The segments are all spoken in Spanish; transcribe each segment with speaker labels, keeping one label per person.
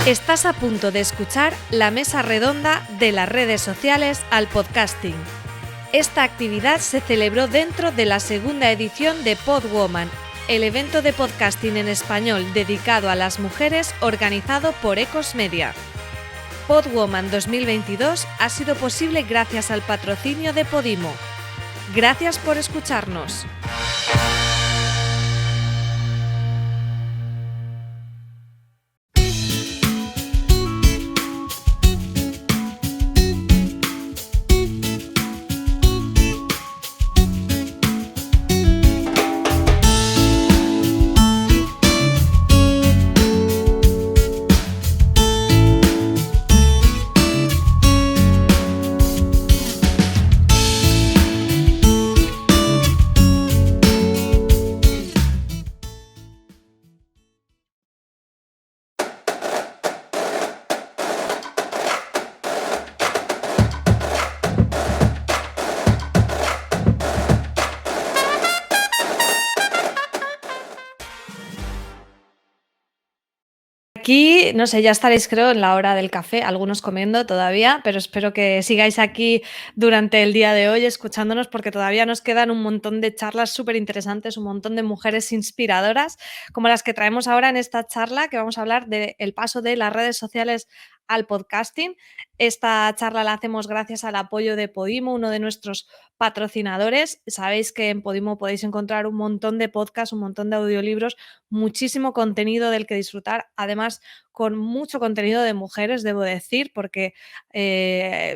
Speaker 1: Estás a punto de escuchar la mesa redonda de las redes sociales al podcasting. Esta actividad se celebró dentro de la segunda edición de Podwoman, el evento de podcasting en español dedicado a las mujeres organizado por Ecos Media. Podwoman 2022 ha sido posible gracias al patrocinio de Podimo. Gracias por escucharnos. Aquí, no sé, ya estaréis creo en la hora del café, algunos comiendo todavía, pero espero que sigáis aquí durante el día de hoy escuchándonos porque todavía nos quedan un montón de charlas súper interesantes, un montón de mujeres inspiradoras como las que traemos ahora en esta charla, que vamos a hablar del paso de las redes sociales al podcasting. Esta charla la hacemos gracias al apoyo de Podimo, uno de nuestros patrocinadores. Sabéis que en Podimo podéis encontrar un montón de podcasts, un montón de audiolibros, muchísimo contenido del que disfrutar, además con mucho contenido de mujeres, debo decir, porque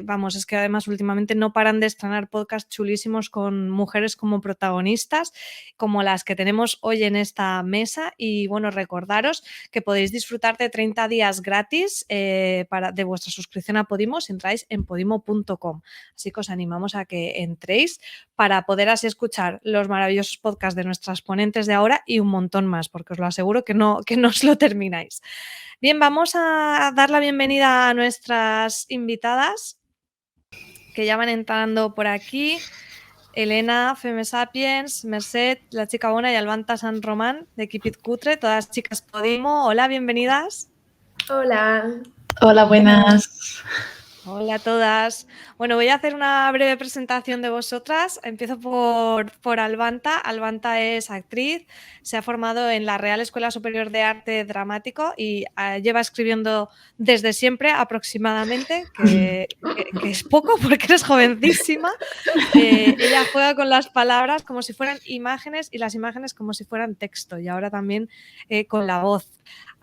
Speaker 1: vamos, es que además últimamente no paran de estrenar podcasts chulísimos con mujeres como protagonistas, como las que tenemos hoy en esta mesa. Y bueno, recordaros que podéis disfrutar de 30 días gratis de vuestra suscripción a Podimo si entráis en podimo.com. Así que os animamos a que entréis para poder así escuchar los maravillosos podcasts de nuestras ponentes de ahora y un montón más, porque os lo aseguro que no os lo termináis. Bien, vamos a dar la bienvenida a nuestras invitadas que ya van entrando por aquí. Elena, Feme Sapiens, Merced, La Chica Bona y Albanta San Román de Keep It Cutre, todas chicas Podimo. Hola, bienvenidas.
Speaker 2: Hola.
Speaker 3: Hola, buenas.
Speaker 1: Hola a todas. Bueno, voy a hacer una breve presentación de vosotras. Empiezo por Albanta. Albanta es actriz, se ha formado en la Real Escuela Superior de Arte Dramático y lleva escribiendo desde siempre aproximadamente, que es poco porque eres jovencísima. Ella juega con las palabras como si fueran imágenes y las imágenes como si fueran texto, y ahora también con la voz.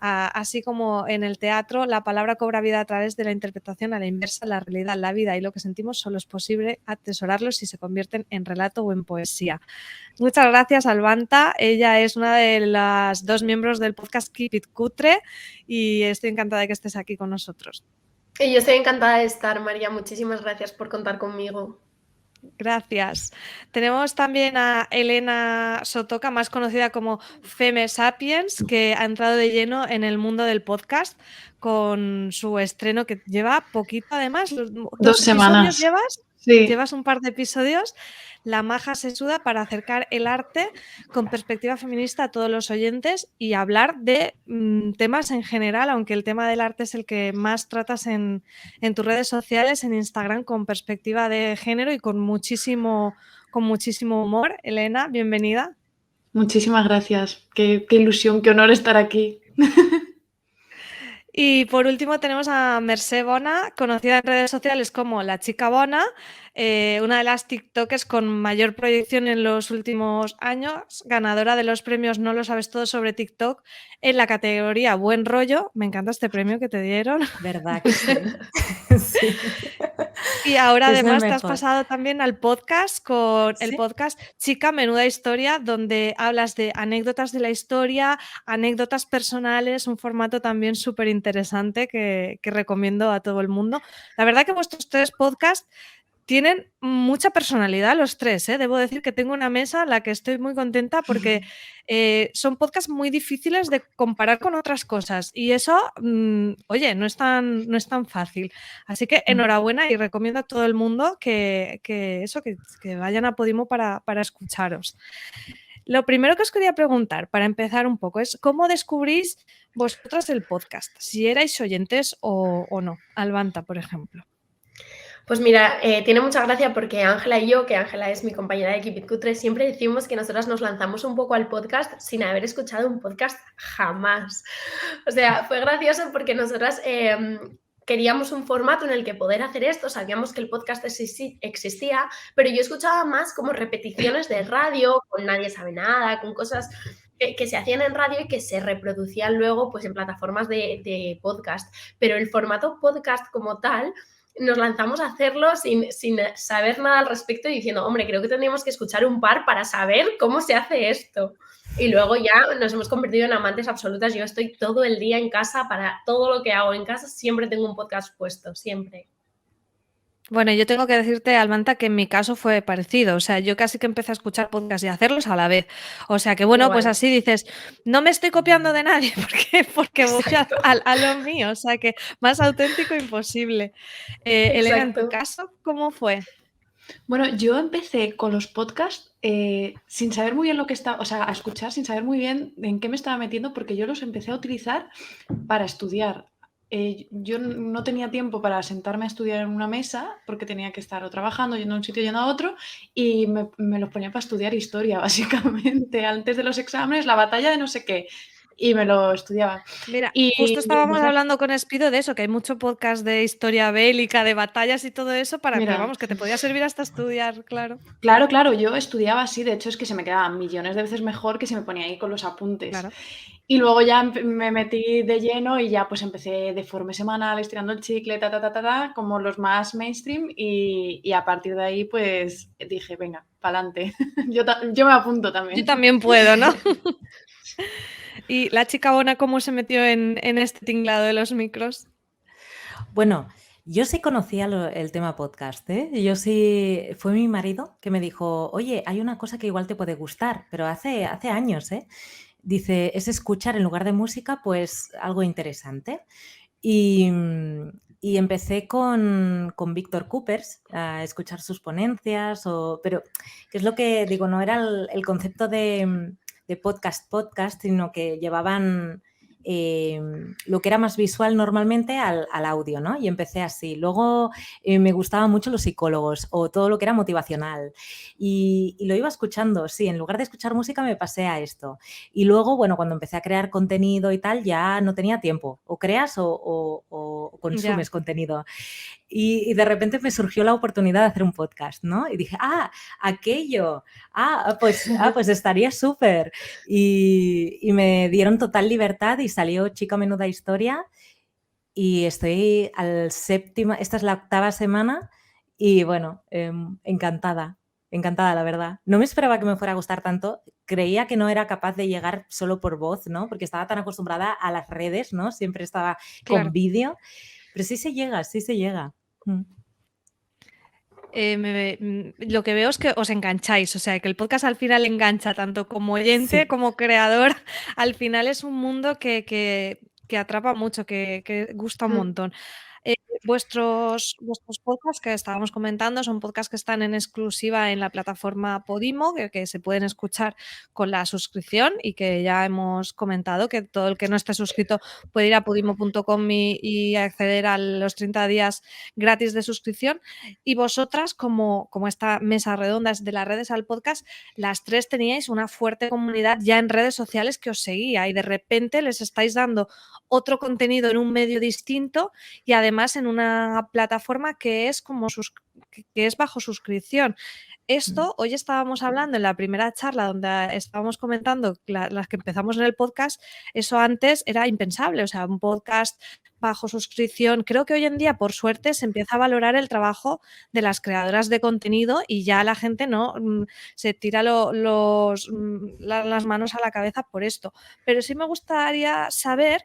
Speaker 1: Así como en el teatro la palabra cobra vida a través de la interpretación a la inversa, la realidad, la vida y lo que sentimos solo es posible atesorarlos si se convierten en relato o en poesía. Muchas gracias, Albanta. Ella es una de las dos miembros del podcast Keep It Cutre y estoy encantada de que estés aquí con nosotros.
Speaker 2: Y yo estoy encantada de estar, María. Muchísimas gracias por contar conmigo.
Speaker 1: Gracias. Tenemos también a Elena Sotoca, más conocida como Feme Sapiens, que ha entrado de lleno en el mundo del podcast con su estreno que lleva poquito, además.
Speaker 3: Dos semanas.
Speaker 1: ¿Llevas?
Speaker 3: Sí.
Speaker 1: Llevas un par de episodios. La maja se suda para acercar el arte con perspectiva feminista a todos los oyentes y hablar de temas en general, aunque el tema del arte es el que más tratas en tus redes sociales, en Instagram, con perspectiva de género y con muchísimo humor. Elena, bienvenida.
Speaker 3: Muchísimas gracias. Qué ilusión, qué honor estar aquí.
Speaker 1: Y por último tenemos a Merced Bona, conocida en redes sociales como La Chica Bona, una de las TikTokers con mayor proyección en los últimos años, ganadora de los premios No lo sabes todo sobre TikTok en la categoría Buen Rollo. Me encanta este premio que te dieron.
Speaker 4: ¿Verdad que sí? Sí.
Speaker 1: Y ahora
Speaker 4: Es
Speaker 1: además te has pasado también al podcast con el
Speaker 4: ¿Sí?
Speaker 1: podcast Chica Menuda Historia, donde hablas de anécdotas de la historia, anécdotas personales, un formato también súper interesante que recomiendo a todo el mundo. La verdad que vuestros tres podcasts tienen mucha personalidad los tres, ¿eh? Debo decir que tengo una mesa en la que estoy muy contenta porque son podcasts muy difíciles de comparar con otras cosas y eso, oye, no es tan fácil. Así que enhorabuena y recomiendo a todo el mundo que vayan a Podimo para escucharos. Lo primero que os quería preguntar, para empezar un poco, es ¿cómo descubrís vosotras el podcast? Si erais oyentes o no. Albanta, por ejemplo.
Speaker 2: Pues mira, tiene mucha gracia porque Ángela y yo, que Ángela es mi compañera de Keep It Cutre, siempre decimos que nosotras nos lanzamos un poco al podcast sin haber escuchado un podcast jamás. O sea, fue gracioso porque nosotras queríamos un formato en el que poder hacer esto, sabíamos que el podcast existía, pero yo escuchaba más como repeticiones de radio, con Nadie Sabe Nada, con cosas que se hacían en radio y que se reproducían luego pues, en plataformas de podcast. Pero el formato podcast como tal nos lanzamos a hacerlo sin saber nada al respecto y diciendo, hombre, creo que tendríamos que escuchar un par para saber cómo se hace esto. Y luego ya nos hemos convertido en amantes absolutas. Yo estoy todo el día en casa, para todo lo que hago en casa siempre tengo un podcast puesto, siempre.
Speaker 1: Bueno, yo tengo que decirte, Almanta, que en mi caso fue parecido. O sea, yo casi que empecé a escuchar podcasts y a hacerlos a la vez. O sea, que bueno, pues
Speaker 2: Igual.
Speaker 1: así dices, no me estoy copiando de nadie porque voy
Speaker 2: Exacto.
Speaker 1: a lo mío. O sea, que más auténtico imposible. Elena, en tu
Speaker 2: Exacto.
Speaker 1: caso, ¿cómo fue?
Speaker 3: Bueno, yo empecé con los podcasts sin saber muy bien lo que estaba, o sea, a escuchar sin saber muy bien en qué me estaba metiendo, porque yo los empecé a utilizar para estudiar. Yo no tenía tiempo para sentarme a estudiar en una mesa porque tenía que estar o trabajando, yendo a un sitio, yendo a otro, y me los ponía para estudiar historia, básicamente. Antes de los exámenes, la batalla de no sé qué, y me lo estudiaba.
Speaker 1: Mira,
Speaker 3: Y
Speaker 1: justo estábamos
Speaker 3: empecé a-
Speaker 1: hablando con Espido de eso, que hay mucho podcast de historia bélica, de batallas y todo eso, pero
Speaker 3: Mira,
Speaker 1: vamos, que te podía servir hasta estudiar, claro.
Speaker 3: claro, yo estudiaba así, de hecho es que se me quedaba millones de veces mejor que si me ponía ahí con los apuntes.
Speaker 1: Claro.
Speaker 3: Y luego ya me metí de lleno y ya pues empecé de forma semanal, estirando el chicle, como los más mainstream y a partir de ahí pues dije, venga, pa'lante. Yo me apunto también.
Speaker 1: Yo también puedo, ¿no? ¿Y la chica Bona cómo se metió en este tinglado de los micros?
Speaker 4: Bueno, yo sí conocía el tema podcast, ¿eh? Yo sí, fue mi marido que me dijo, oye, hay una cosa que igual te puede gustar, pero hace años, ¿eh? Dice, es escuchar en lugar de música, pues algo interesante. Y empecé con Víctor Coopers a escuchar sus ponencias, pero que es lo que digo, no era el concepto de podcast, sino que llevaban lo que era más visual normalmente al audio, ¿no? Y empecé así. Luego me gustaban mucho los psicólogos o todo lo que era motivacional y lo iba escuchando, sí, en lugar de escuchar música me pasé a esto. Y luego, bueno, cuando empecé a crear contenido y tal, ya no tenía tiempo. O creas o consumes contenido. Y de repente me surgió la oportunidad de hacer un podcast, ¿no? Y dije, aquello, pues estaría súper. Y me dieron total libertad y salió Chica Menuda Historia y estoy esta es la 8ª semana y bueno, encantada, la verdad. No me esperaba que me fuera a gustar tanto, creía que no era capaz de llegar solo por voz, ¿no? Porque estaba tan acostumbrada a las redes, ¿no? Siempre estaba con vídeo, pero sí se llega.
Speaker 1: Lo que veo es que os engancháis, o sea, que el podcast al final engancha tanto como oyente como creador. Al final es un mundo que atrapa mucho, que gusta un montón. Vuestros podcasts que estábamos comentando son podcasts que están en exclusiva en la plataforma Podimo, que se pueden escuchar con la suscripción y que ya hemos comentado que todo el que no esté suscrito puede ir a podimo.com y acceder a los 30 días gratis de suscripción. Y vosotras, como esta mesa redonda es de las redes al podcast, las tres teníais una fuerte comunidad ya en redes sociales que os seguía y de repente les estáis dando otro contenido en un medio distinto y además en una plataforma que es que es bajo suscripción. Esto, hoy estábamos hablando en la primera charla donde estábamos comentando las que empezamos en el podcast, eso antes era impensable, o sea, un podcast bajo suscripción. Creo que hoy en día, por suerte, se empieza a valorar el trabajo de las creadoras de contenido y ya la gente no se tira las manos a la cabeza por esto. Pero sí me gustaría saber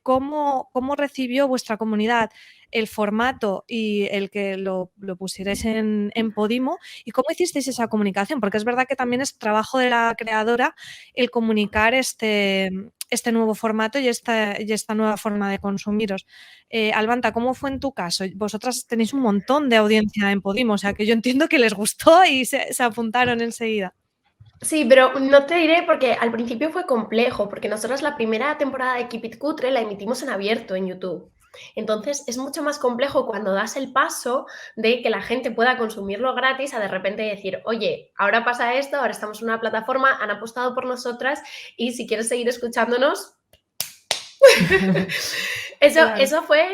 Speaker 1: ¿cómo recibió vuestra comunidad el formato y el que lo pusierais en Podimo y cómo hicisteis esa comunicación? Porque es verdad que también es trabajo de la creadora el comunicar este nuevo formato y esta nueva forma de consumiros. Albanta, ¿cómo fue en tu caso? Vosotras tenéis un montón de audiencia en Podimo, o sea que yo entiendo que les gustó y se apuntaron enseguida.
Speaker 2: Sí, pero no te diré porque al principio fue complejo, porque nosotros la primera temporada de Keep It Cutre la emitimos en abierto en YouTube. Entonces es mucho más complejo cuando das el paso de que la gente pueda consumirlo gratis a de repente decir, oye, ahora pasa esto, ahora estamos en una plataforma, han apostado por nosotras y si quieres seguir escuchándonos,
Speaker 3: Claro.
Speaker 2: eso fue,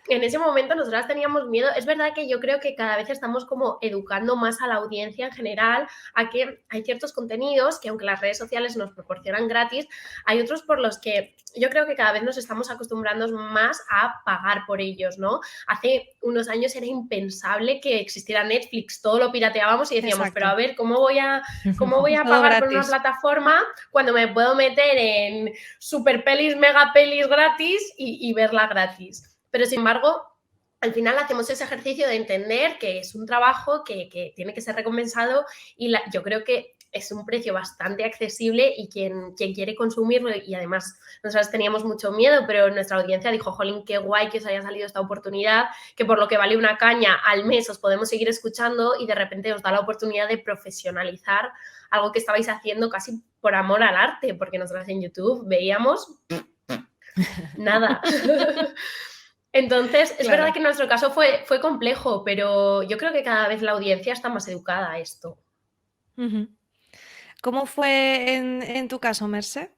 Speaker 2: en ese momento nosotras teníamos miedo. Es verdad que yo creo que cada vez estamos como educando más a la audiencia en general a que hay ciertos contenidos que aunque las redes sociales nos proporcionan gratis, hay otros por los que yo creo que cada vez nos estamos acostumbrando más a pagar por ellos, ¿no? Hace unos años era impensable que existiera Netflix, todo lo pirateábamos y decíamos, pero a
Speaker 1: Exacto.
Speaker 2: ver, ¿cómo voy a
Speaker 1: Todo
Speaker 2: pagar por una
Speaker 1: gratis.
Speaker 2: plataforma cuando me puedo meter en super pelis, mega pelis gratis y verla gratis? Pero sin embargo, al final hacemos ese ejercicio de entender que es un trabajo que tiene que ser recompensado y yo creo que es un precio bastante accesible y quien quiere consumirlo, y además nosotros teníamos mucho miedo, pero nuestra audiencia dijo, jolín, qué guay que os haya salido esta oportunidad, que por lo que vale una caña al mes os podemos seguir escuchando y de repente os da la oportunidad de profesionalizar algo que estabais haciendo casi por amor al arte, porque nosotros en YouTube veíamos nada. Entonces, es
Speaker 3: Claro.
Speaker 2: verdad que en nuestro caso fue complejo, pero yo creo que cada vez la audiencia está más educada a esto.
Speaker 1: Ujú. ¿Cómo fue en tu caso, Mercé?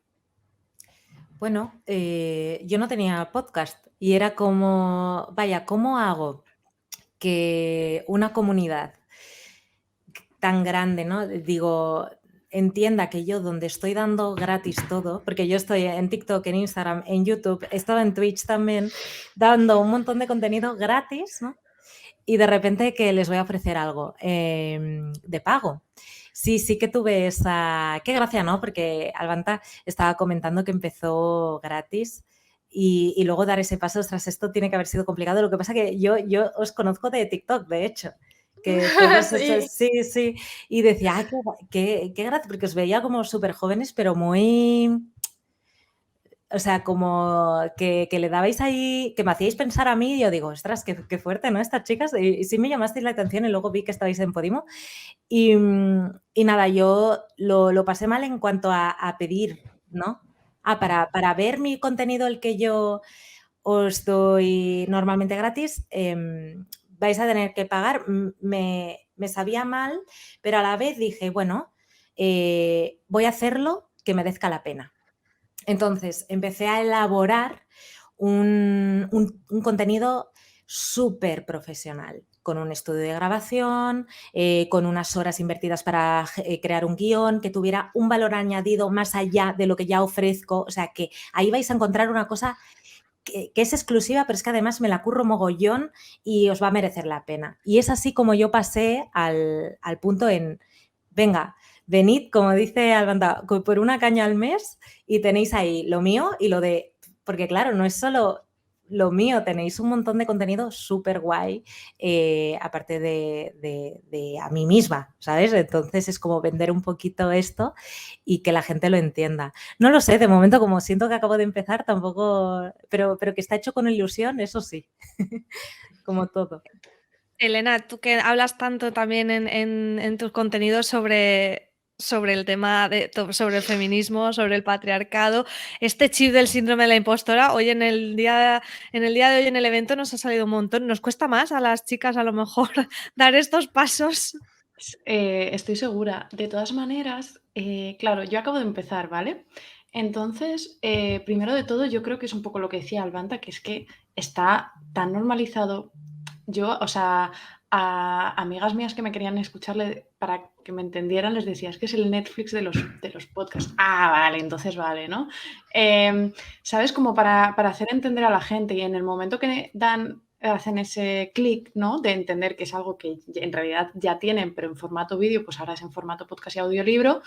Speaker 4: Bueno, yo no tenía podcast y era como, vaya, ¿cómo hago que una comunidad tan grande, ¿no? Digo, entienda que yo donde estoy dando gratis todo, porque yo estoy en TikTok, en Instagram, en YouTube, estaba en Twitch también, dando un montón de contenido gratis, ¿no? Y de repente que les voy a ofrecer algo de pago. Sí que tuve esa... Qué gracia, ¿no? Porque Albanta estaba comentando que empezó gratis y luego dar ese paso, ostras, esto tiene que haber sido complicado. Lo que pasa que yo os conozco de TikTok, de hecho, que todos esos...
Speaker 2: Sí.
Speaker 4: Sí, y decía, ay, qué gracia, porque os veía como súper jóvenes, pero muy... O sea, como que le dabais ahí, que me hacíais pensar a mí y yo digo, ostras, qué fuerte, ¿no? Estas chicas. Y sí me llamasteis la atención y luego vi que estabais en Podimo. Y nada, yo lo pasé mal en cuanto a pedir, ¿no? Para ver mi contenido, el que yo os doy normalmente gratis, vais a tener que pagar. Me sabía mal, pero a la vez dije, bueno, voy a hacerlo que merezca la pena. Entonces, empecé a elaborar un contenido súper profesional, con un estudio de grabación, con unas horas invertidas para crear un guión, que tuviera un valor añadido más allá de lo que ya ofrezco. O sea, que ahí vais a encontrar una cosa que es exclusiva, pero es que además me la curro mogollón y os va a merecer la pena. Y es así como yo pasé al punto en, venga, venid, como dice Albanda, por una caña al mes y tenéis ahí lo mío y lo de... Porque claro, no es solo lo mío, tenéis un montón de contenido súper guay, aparte de a mí misma, ¿sabes? Entonces es como vender un poquito esto y que la gente lo entienda. No lo sé, de momento como siento que acabo de empezar tampoco, pero que está hecho con ilusión, eso sí, como todo.
Speaker 1: Elena, tú que hablas tanto también en tus contenidos sobre el tema sobre el feminismo, sobre el patriarcado, este chip del síndrome de la impostora, hoy en el día de hoy en el evento nos ha salido un montón. ¿Nos cuesta más a las chicas a lo mejor dar estos pasos?
Speaker 3: Estoy segura. De todas maneras, claro, yo acabo de empezar, ¿vale? Entonces, primero de todo, yo creo que es un poco lo que decía Albanta, que es que está tan normalizado. Yo, o sea, a amigas mías que me querían escucharle para que me entendieran, les decía, es que es el Netflix de los podcasts. Ah, vale, entonces vale, ¿no? ¿Sabes? Como para hacer entender a la gente y en el momento que hacen ese clic, ¿no? De entender que es algo que en realidad ya tienen, pero en formato vídeo, pues ahora es en formato podcast y audiolibro,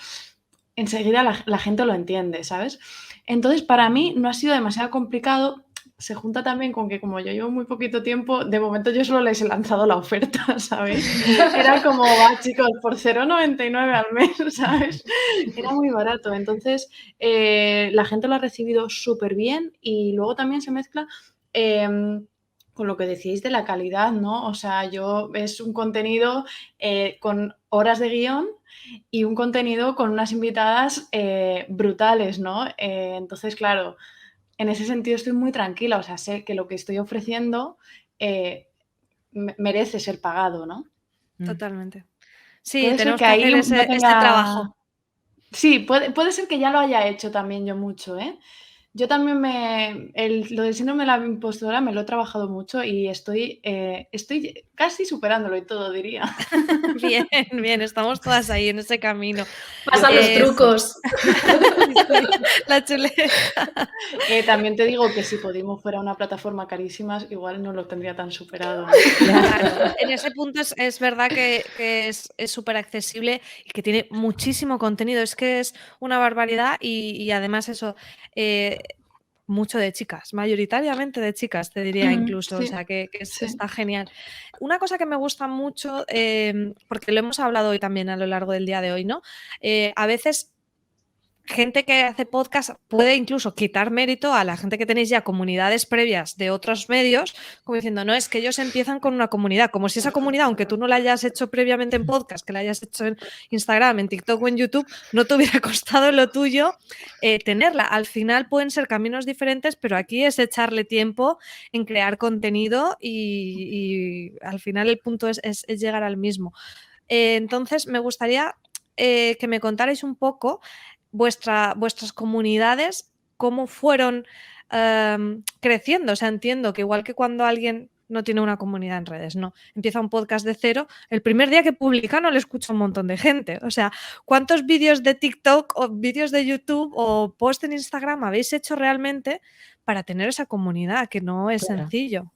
Speaker 3: enseguida la gente lo entiende, ¿sabes? Entonces, para mí no ha sido demasiado complicado. Se junta también con que como yo llevo muy poquito tiempo, de momento yo solo les he lanzado la oferta, ¿sabes? Era como, va chicos, por 0,99 al mes, ¿sabes? Era muy barato. Entonces, la gente lo ha recibido súper bien y luego también se mezcla con lo que decíais de la calidad, ¿no? O sea, es un contenido con horas de guión y un contenido con unas invitadas brutales, ¿no? Entonces, claro, en ese sentido estoy muy tranquila, o sea, sé que lo que estoy ofreciendo merece ser pagado, ¿no?
Speaker 1: Totalmente. Sí,
Speaker 3: Puede ser
Speaker 1: tenemos
Speaker 3: que
Speaker 1: que hacer
Speaker 3: ahí no
Speaker 1: ese
Speaker 3: tenga...
Speaker 1: trabajo.
Speaker 3: Sí, puede ser que ya lo haya hecho también yo mucho, ¿eh? Yo también lo del síndrome de la impostora me lo he trabajado mucho y estoy casi superándolo y todo, diría.
Speaker 1: Bien, bien, estamos todas ahí en ese camino.
Speaker 2: Pasan los
Speaker 4: Eso.
Speaker 2: trucos.
Speaker 1: Sí, la chuleta.
Speaker 3: También te digo que si Podimo fuera una plataforma carísima, igual no lo tendría tan superado, ¿no?
Speaker 1: Claro, en ese punto es verdad que es súper accesible y que tiene muchísimo contenido. Es que es una barbaridad y además eso, eh, mucho de chicas, mayoritariamente de chicas, te diría incluso. O
Speaker 3: Sí,
Speaker 1: sea, que
Speaker 3: sí.
Speaker 1: está genial. Una cosa que me gusta mucho, porque lo hemos hablado hoy también a lo largo del día de hoy, ¿no? A veces gente que hace podcast puede incluso quitar mérito a la gente que tenéis ya comunidades previas de otros medios, como diciendo, no, es que ellos empiezan con una comunidad, como si esa comunidad, aunque tú no la hayas hecho previamente en podcast, que la hayas hecho en Instagram, en TikTok o en YouTube, no te hubiera costado lo tuyo tenerla. Al final pueden ser caminos diferentes, pero aquí es echarle tiempo en crear contenido y al final el punto es llegar al mismo. Entonces, me gustaría que me contarais un poco vuestras comunidades, cómo fueron creciendo. O sea, entiendo que igual que cuando alguien no tiene una comunidad en redes, no, empieza un podcast de cero, el primer día que publica no le escucha un montón de gente. O sea, ¿cuántos vídeos de TikTok o vídeos de YouTube o post en Instagram habéis hecho realmente para tener esa comunidad? Que no es
Speaker 4: Claro,
Speaker 1: sencillo.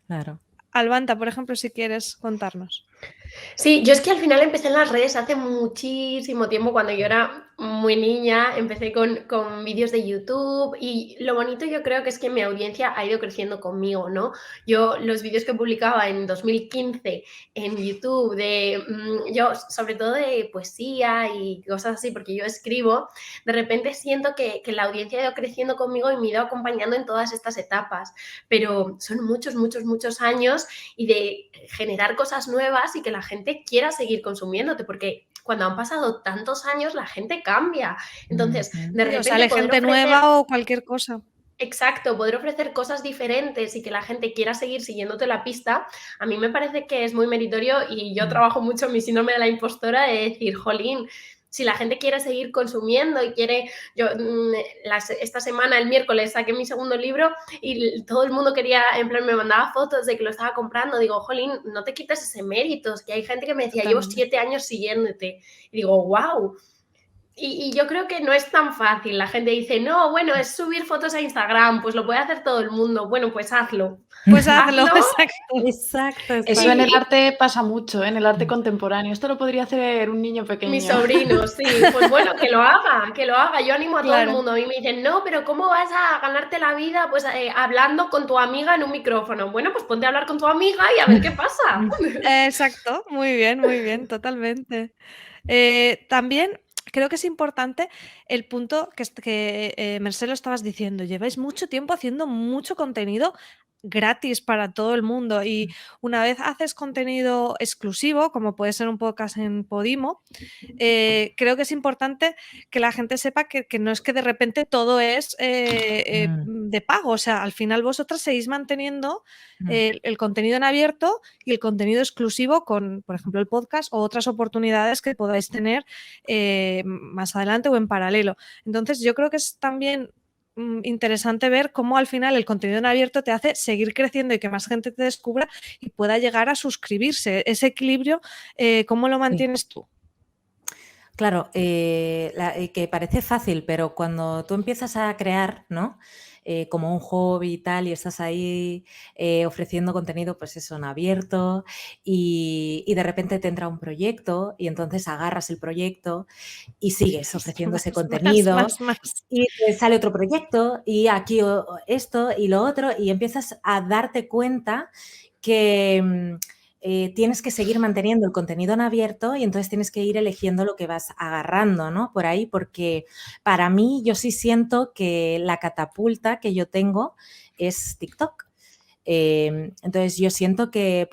Speaker 4: claro.
Speaker 1: Albanta, por ejemplo, si quieres contarnos.
Speaker 2: Sí, yo es que al final empecé en las redes hace muchísimo tiempo, cuando yo era muy niña, empecé con vídeos de YouTube y lo bonito yo creo que es que mi audiencia ha ido creciendo conmigo, ¿no? Yo los vídeos que publicaba en 2015 en YouTube, yo sobre todo de poesía y cosas así, porque yo escribo, de repente siento que la audiencia ha ido creciendo conmigo y me ha ido acompañando en todas estas etapas, pero son muchos, muchos, muchos años y de generar cosas nuevas y que la gente quiera seguir consumiéndote, porque cuando han pasado tantos años la gente cambia. Entonces, de
Speaker 1: Sí, o
Speaker 2: repente
Speaker 1: sale
Speaker 2: poder
Speaker 1: gente
Speaker 2: ofrecer...
Speaker 1: nueva o cualquier cosa.
Speaker 2: Exacto, poder ofrecer cosas diferentes y que la gente quiera seguir siguiéndote la pista, a mí me parece que es muy meritorio y yo trabajo mucho en mi síndrome de la impostora de decir, jolín, si la gente quiere seguir consumiendo y quiere... esta semana, el miércoles, saqué mi segundo libro y todo el mundo quería, en plan, me mandaba fotos de que lo estaba comprando. Digo, jolín, no te quites ese mérito, es que hay gente que me decía, llevo
Speaker 1: Totalmente.
Speaker 2: 7 años siguiéndote. Y digo, wow. Y yo creo que no es tan fácil. La gente dice, no, bueno, es subir fotos a Instagram, pues lo puede hacer todo el mundo. Bueno, pues hazlo.
Speaker 1: Pues hazlo,
Speaker 2: Hazlo.
Speaker 1: exacto.
Speaker 4: Exacto,
Speaker 3: Eso en el
Speaker 2: Y
Speaker 3: arte pasa mucho, en el arte contemporáneo. Esto lo podría hacer un niño pequeño.
Speaker 2: mi sobrino, sí, pues bueno, que lo haga, que lo haga. Yo animo a todo el
Speaker 1: Claro.
Speaker 2: mundo. A mí me dicen, no, pero ¿cómo vas a ganarte la vida pues hablando con tu amiga en un micrófono? Bueno, pues ponte a hablar con tu amiga y a ver qué pasa.
Speaker 1: Exacto, muy bien, totalmente. También creo que es importante el punto que Marcelo estabas diciendo. Lleváis mucho tiempo haciendo mucho contenido gratis para todo el mundo y una vez haces contenido exclusivo, como puede ser un podcast en Podimo, creo que es importante que la gente sepa que no es que de repente todo es de pago. O sea, al final vosotras seguís manteniendo el contenido en abierto y el contenido exclusivo con, por ejemplo, el podcast o otras oportunidades que podáis tener más adelante o en paralelo. Entonces, yo creo que es también interesante ver cómo al final el contenido en abierto te hace seguir creciendo y que más gente te descubra y pueda llegar a suscribirse. Ese equilibrio, ¿cómo lo mantienes tú?
Speaker 4: Claro, que parece fácil, pero cuando tú empiezas a crear, ¿no? Como un hobby y tal, y estás ahí ofreciendo contenido, pues eso, en abierto, y de repente te entra un proyecto, y entonces agarras el proyecto y sigues ofreciendo ese contenido,
Speaker 1: Más.
Speaker 4: y te sale otro proyecto, y aquí esto y lo otro, y empiezas a darte cuenta que tienes que seguir manteniendo el contenido en abierto y entonces tienes que ir eligiendo lo que vas agarrando, ¿no? Por ahí, porque para mí yo sí siento que la catapulta que yo tengo es TikTok. Entonces yo siento que,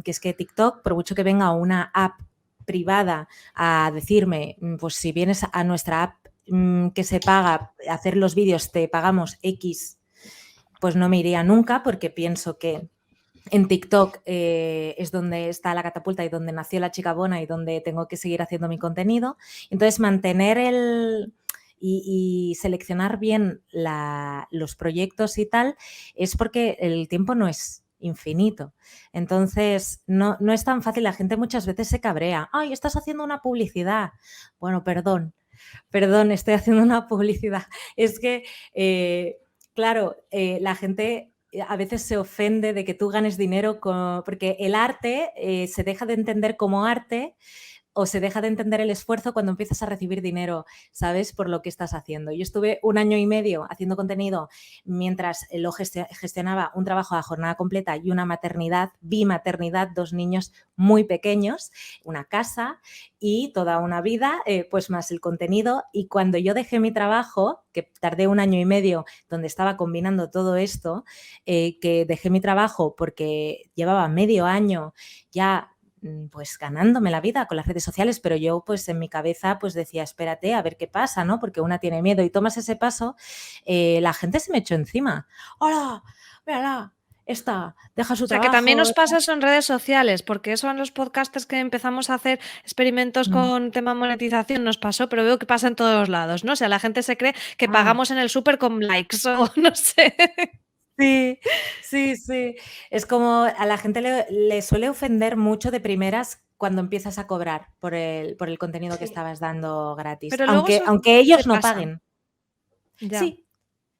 Speaker 4: que es que TikTok, por mucho que venga una app privada a decirme, pues si vienes a nuestra app que se paga, hacer los vídeos te pagamos X, pues no me iría nunca porque pienso que en TikTok es donde está la catapulta y donde nació la chica bona y donde tengo que seguir haciendo mi contenido. Entonces mantener y seleccionar bien los proyectos y tal es porque el tiempo no es infinito. Entonces, no es tan fácil. La gente muchas veces se cabrea. ¡Ay, estás haciendo una publicidad! Bueno, perdón, estoy haciendo una publicidad. Es que, claro, la gente a veces se ofende de que tú ganes dinero porque el arte se deja de entender como arte o se deja de entender el esfuerzo cuando empiezas a recibir dinero, ¿sabes? Por lo que estás haciendo. Yo estuve 1 año y medio haciendo contenido mientras lo gestionaba un trabajo a jornada completa y una maternidad, bimaternidad, 2 niños muy pequeños, una casa y toda una vida, pues más el contenido. Y cuando yo dejé mi trabajo, que tardé 1 año y medio donde estaba combinando todo esto, que dejé mi trabajo porque llevaba medio año ya pues ganándome la vida con las redes sociales, pero yo pues en mi cabeza pues decía, espérate a ver qué pasa, ¿no? Porque una tiene miedo y tomas ese paso, la gente se me echó encima. ¡Hola! ¡Mírala! Esta deja su
Speaker 1: O sea, que también
Speaker 4: trabajo.
Speaker 1: nos pasa eso en redes sociales, porque eso en los podcasters que empezamos a hacer experimentos con tema monetización nos pasó, pero veo que pasa en todos lados, ¿no? O sea, la gente se cree que pagamos en el súper con likes o no sé.
Speaker 4: Sí, sí, sí. Es como a la gente le suele ofender mucho de primeras cuando empiezas a cobrar por el contenido que
Speaker 2: Sí.
Speaker 4: estabas dando gratis,
Speaker 1: Pero luego eso
Speaker 4: aunque
Speaker 1: se
Speaker 4: ellos no
Speaker 1: pasa.
Speaker 4: paguen.
Speaker 1: Ya.
Speaker 4: Sí,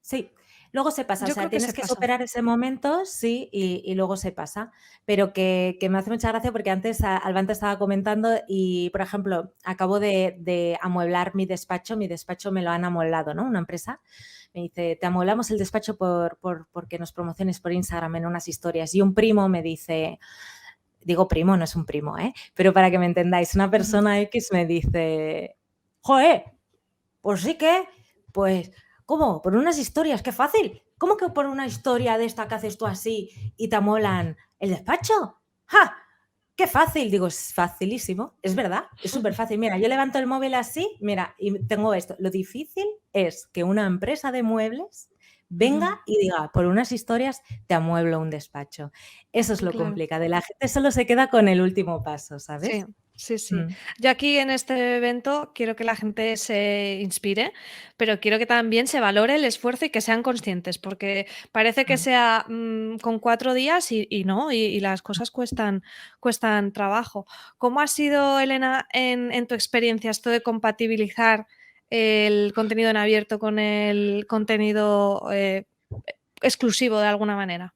Speaker 4: sí. Luego se pasa, o
Speaker 1: Yo
Speaker 4: sea,
Speaker 1: creo que
Speaker 4: tienes
Speaker 1: se
Speaker 4: que
Speaker 1: pasa.
Speaker 4: superar ese momento, sí, y luego se pasa. Pero que me hace mucha gracia porque antes Alban te estaba comentando y, por ejemplo, acabo de amueblar mi despacho me lo han amueblado, ¿no? Una empresa me dice, te amueblamos el despacho porque nos promociones por Instagram en unas historias. Y un primo me dice, digo primo, no es un primo, pero para que me entendáis, una persona X me dice, ¡joder! Pues sí que, pues, ¿cómo? Por unas historias, qué fácil. ¿Cómo que por una historia de esta que haces tú así y te amolan el despacho? ¡Ja! ¡Qué fácil! Digo, es facilísimo, es verdad, es súper fácil. Mira, yo levanto el móvil así, mira, y tengo esto. Lo difícil es que una empresa de muebles venga y diga, por unas historias te amueblo un despacho. Eso es lo
Speaker 1: Claro.
Speaker 4: complicado. La gente solo se queda con el último paso, ¿sabes?
Speaker 1: Sí, sí. Yo aquí en este evento quiero que la gente se inspire, pero quiero que también se valore el esfuerzo y que sean conscientes, porque parece que sea con 4 días y no, y las cosas cuestan trabajo. ¿Cómo ha sido, Elena, en tu experiencia esto de compatibilizar el contenido en abierto con el contenido exclusivo de alguna manera?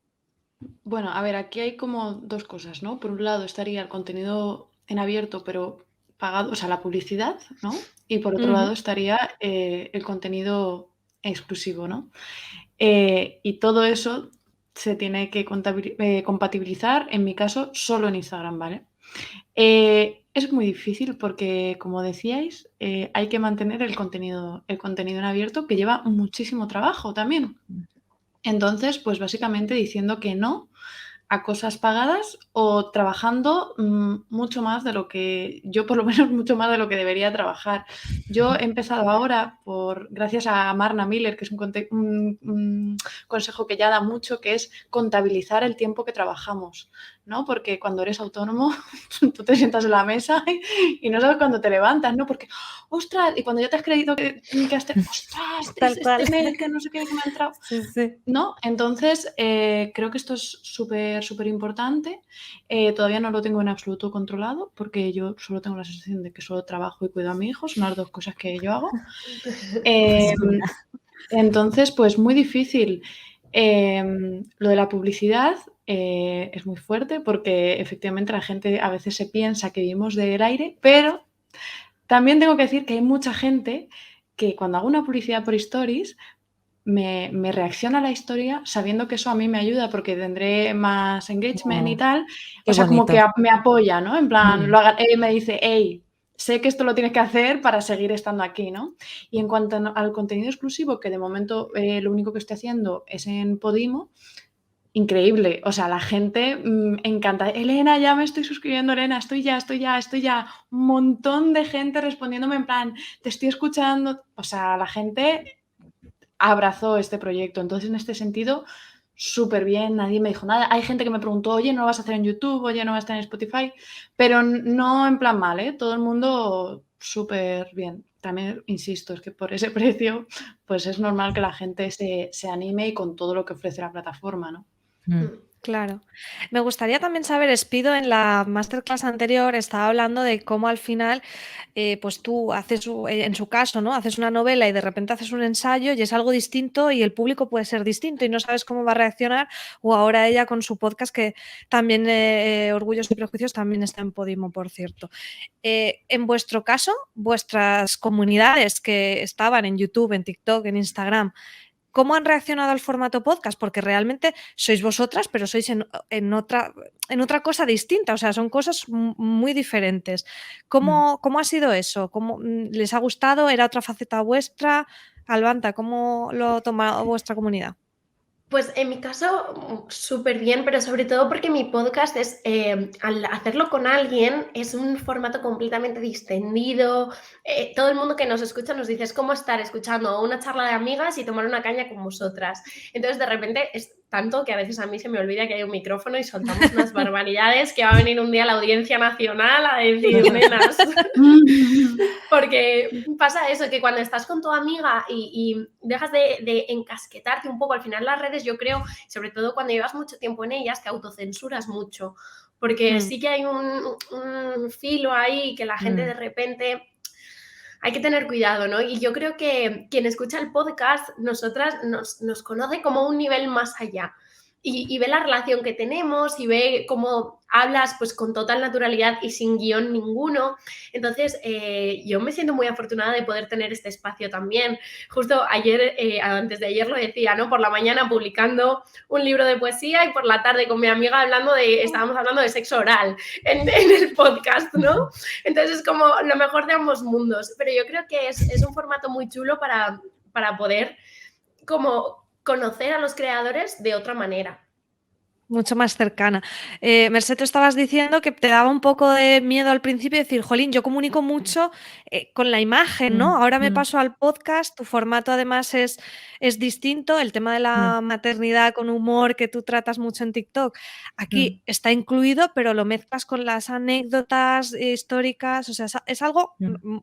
Speaker 3: Bueno, a ver, aquí hay como 2 cosas, ¿no? Por un lado estaría el contenido en abierto, pero pagado, o sea, la publicidad, ¿no? Y por otro lado estaría el contenido exclusivo, ¿no? Y todo eso se tiene que compatibilizar, en mi caso, solo en Instagram, ¿vale? Es muy difícil porque, como decíais, hay que mantener el contenido en abierto, que lleva muchísimo trabajo también. Entonces, pues básicamente diciendo que no a cosas pagadas o trabajando mucho más de lo que yo, por lo menos mucho más de lo que debería trabajar. Yo he empezado ahora, gracias a Marna Miller, que es un consejo que ya da mucho, que es contabilizar el tiempo que trabajamos, ¿no? Porque cuando eres autónomo, tú te sientas en la mesa y no sabes cuándo te levantas, ¿no? Porque, ostras, y cuando ya te has creído que has ostras,
Speaker 4: Tal cual.
Speaker 3: este mail que no sé qué que me ha entrado.
Speaker 4: Sí, sí.
Speaker 3: ¿No? Entonces, creo que esto es súper importante. Todavía no lo tengo en absoluto controlado porque yo solo tengo la sensación de que solo trabajo y cuido a mi hijo, son las 2 cosas que yo hago. Entonces, pues muy difícil. Lo de la publicidad es muy fuerte porque efectivamente la gente a veces se piensa que vivimos del aire, pero también tengo que decir que hay mucha gente que cuando hago una publicidad por stories me reacciona a la historia sabiendo que eso a mí me ayuda porque tendré más engagement y tal.
Speaker 4: Qué
Speaker 3: O sea, como
Speaker 4: bonito.
Speaker 3: que me apoya, ¿no? En plan, me dice, hey, sé que esto lo tienes que hacer para seguir estando aquí, ¿no? Y en cuanto al contenido exclusivo, que de momento lo único que estoy haciendo es en Podimo, increíble. O sea, la gente encanta. Elena, ya me estoy suscribiendo, Elena, estoy ya. Un montón de gente respondiéndome en plan, te estoy escuchando. O sea, la gente abrazó este proyecto. Entonces, en este sentido, súper bien, nadie me dijo nada. Hay gente que me preguntó, oye, ¿no lo vas a hacer en YouTube? Oye, ¿no vas a estar en Spotify? Pero no en plan mal, ¿eh? Todo el mundo súper bien. También, insisto, es que por ese precio, pues es normal que la gente se anime y con todo lo que ofrece la plataforma, ¿no?
Speaker 1: Claro. Me gustaría también saber, Espido, en la masterclass anterior estaba hablando de cómo al final, pues tú haces, en su caso, ¿no? Haces una novela y de repente haces un ensayo y es algo distinto y el público puede ser distinto y no sabes cómo va a reaccionar. O ahora ella con su podcast, que también, Orgullos y Prejuicios, también está en Podimo, por cierto. En vuestro caso, vuestras comunidades que estaban en YouTube, en TikTok, en Instagram, ¿cómo han reaccionado al formato podcast? Porque realmente sois vosotras, pero sois en otra cosa distinta, o sea, son cosas muy diferentes. ¿Cómo ha sido eso? ¿Cómo les ha gustado? ¿Era otra faceta vuestra? Albanta, ¿cómo lo ha tomado vuestra comunidad?
Speaker 2: Pues en mi caso, súper bien, pero sobre todo porque mi podcast es, al hacerlo con alguien, es un formato completamente distendido. Todo el mundo que nos escucha nos dice, es como estar escuchando una charla de amigas y tomar una caña con vosotras. Entonces, de repente, es tanto que a veces a mí se me olvida que hay un micrófono y soltamos unas barbaridades que va a venir un día la Audiencia Nacional a decir, nenas. Porque pasa eso, que cuando estás con tu amiga y dejas de encasquetarte un poco, al final las redes, yo creo, sobre todo cuando llevas mucho tiempo en ellas, te autocensuras mucho, porque sí que hay un filo ahí que la gente de repente... Hay que tener cuidado, ¿no? Y yo creo que quien escucha el podcast, nosotras nos conoce como un nivel más allá. Y ve la relación que tenemos y ve cómo hablas pues con total naturalidad y sin guión ninguno. Entonces, yo me siento muy afortunada de poder tener este espacio también. Justo ayer, antes de ayer lo decía, ¿no? Por la mañana publicando un libro de poesía y por la tarde con mi amiga estábamos hablando de sexo oral en el podcast, ¿no? Entonces es como lo mejor de ambos mundos. Pero yo creo que es un formato muy chulo para poder como conocer a los creadores de otra manera.
Speaker 1: Mucho más cercana. Merced, tú estabas diciendo que te daba un poco de miedo al principio decir, jolín, yo comunico mucho con la imagen, ¿no? Ahora me paso al podcast, tu formato además es distinto, el tema de la maternidad con humor que tú tratas mucho en TikTok, aquí está incluido, pero lo mezclas con las anécdotas históricas, o sea, es algo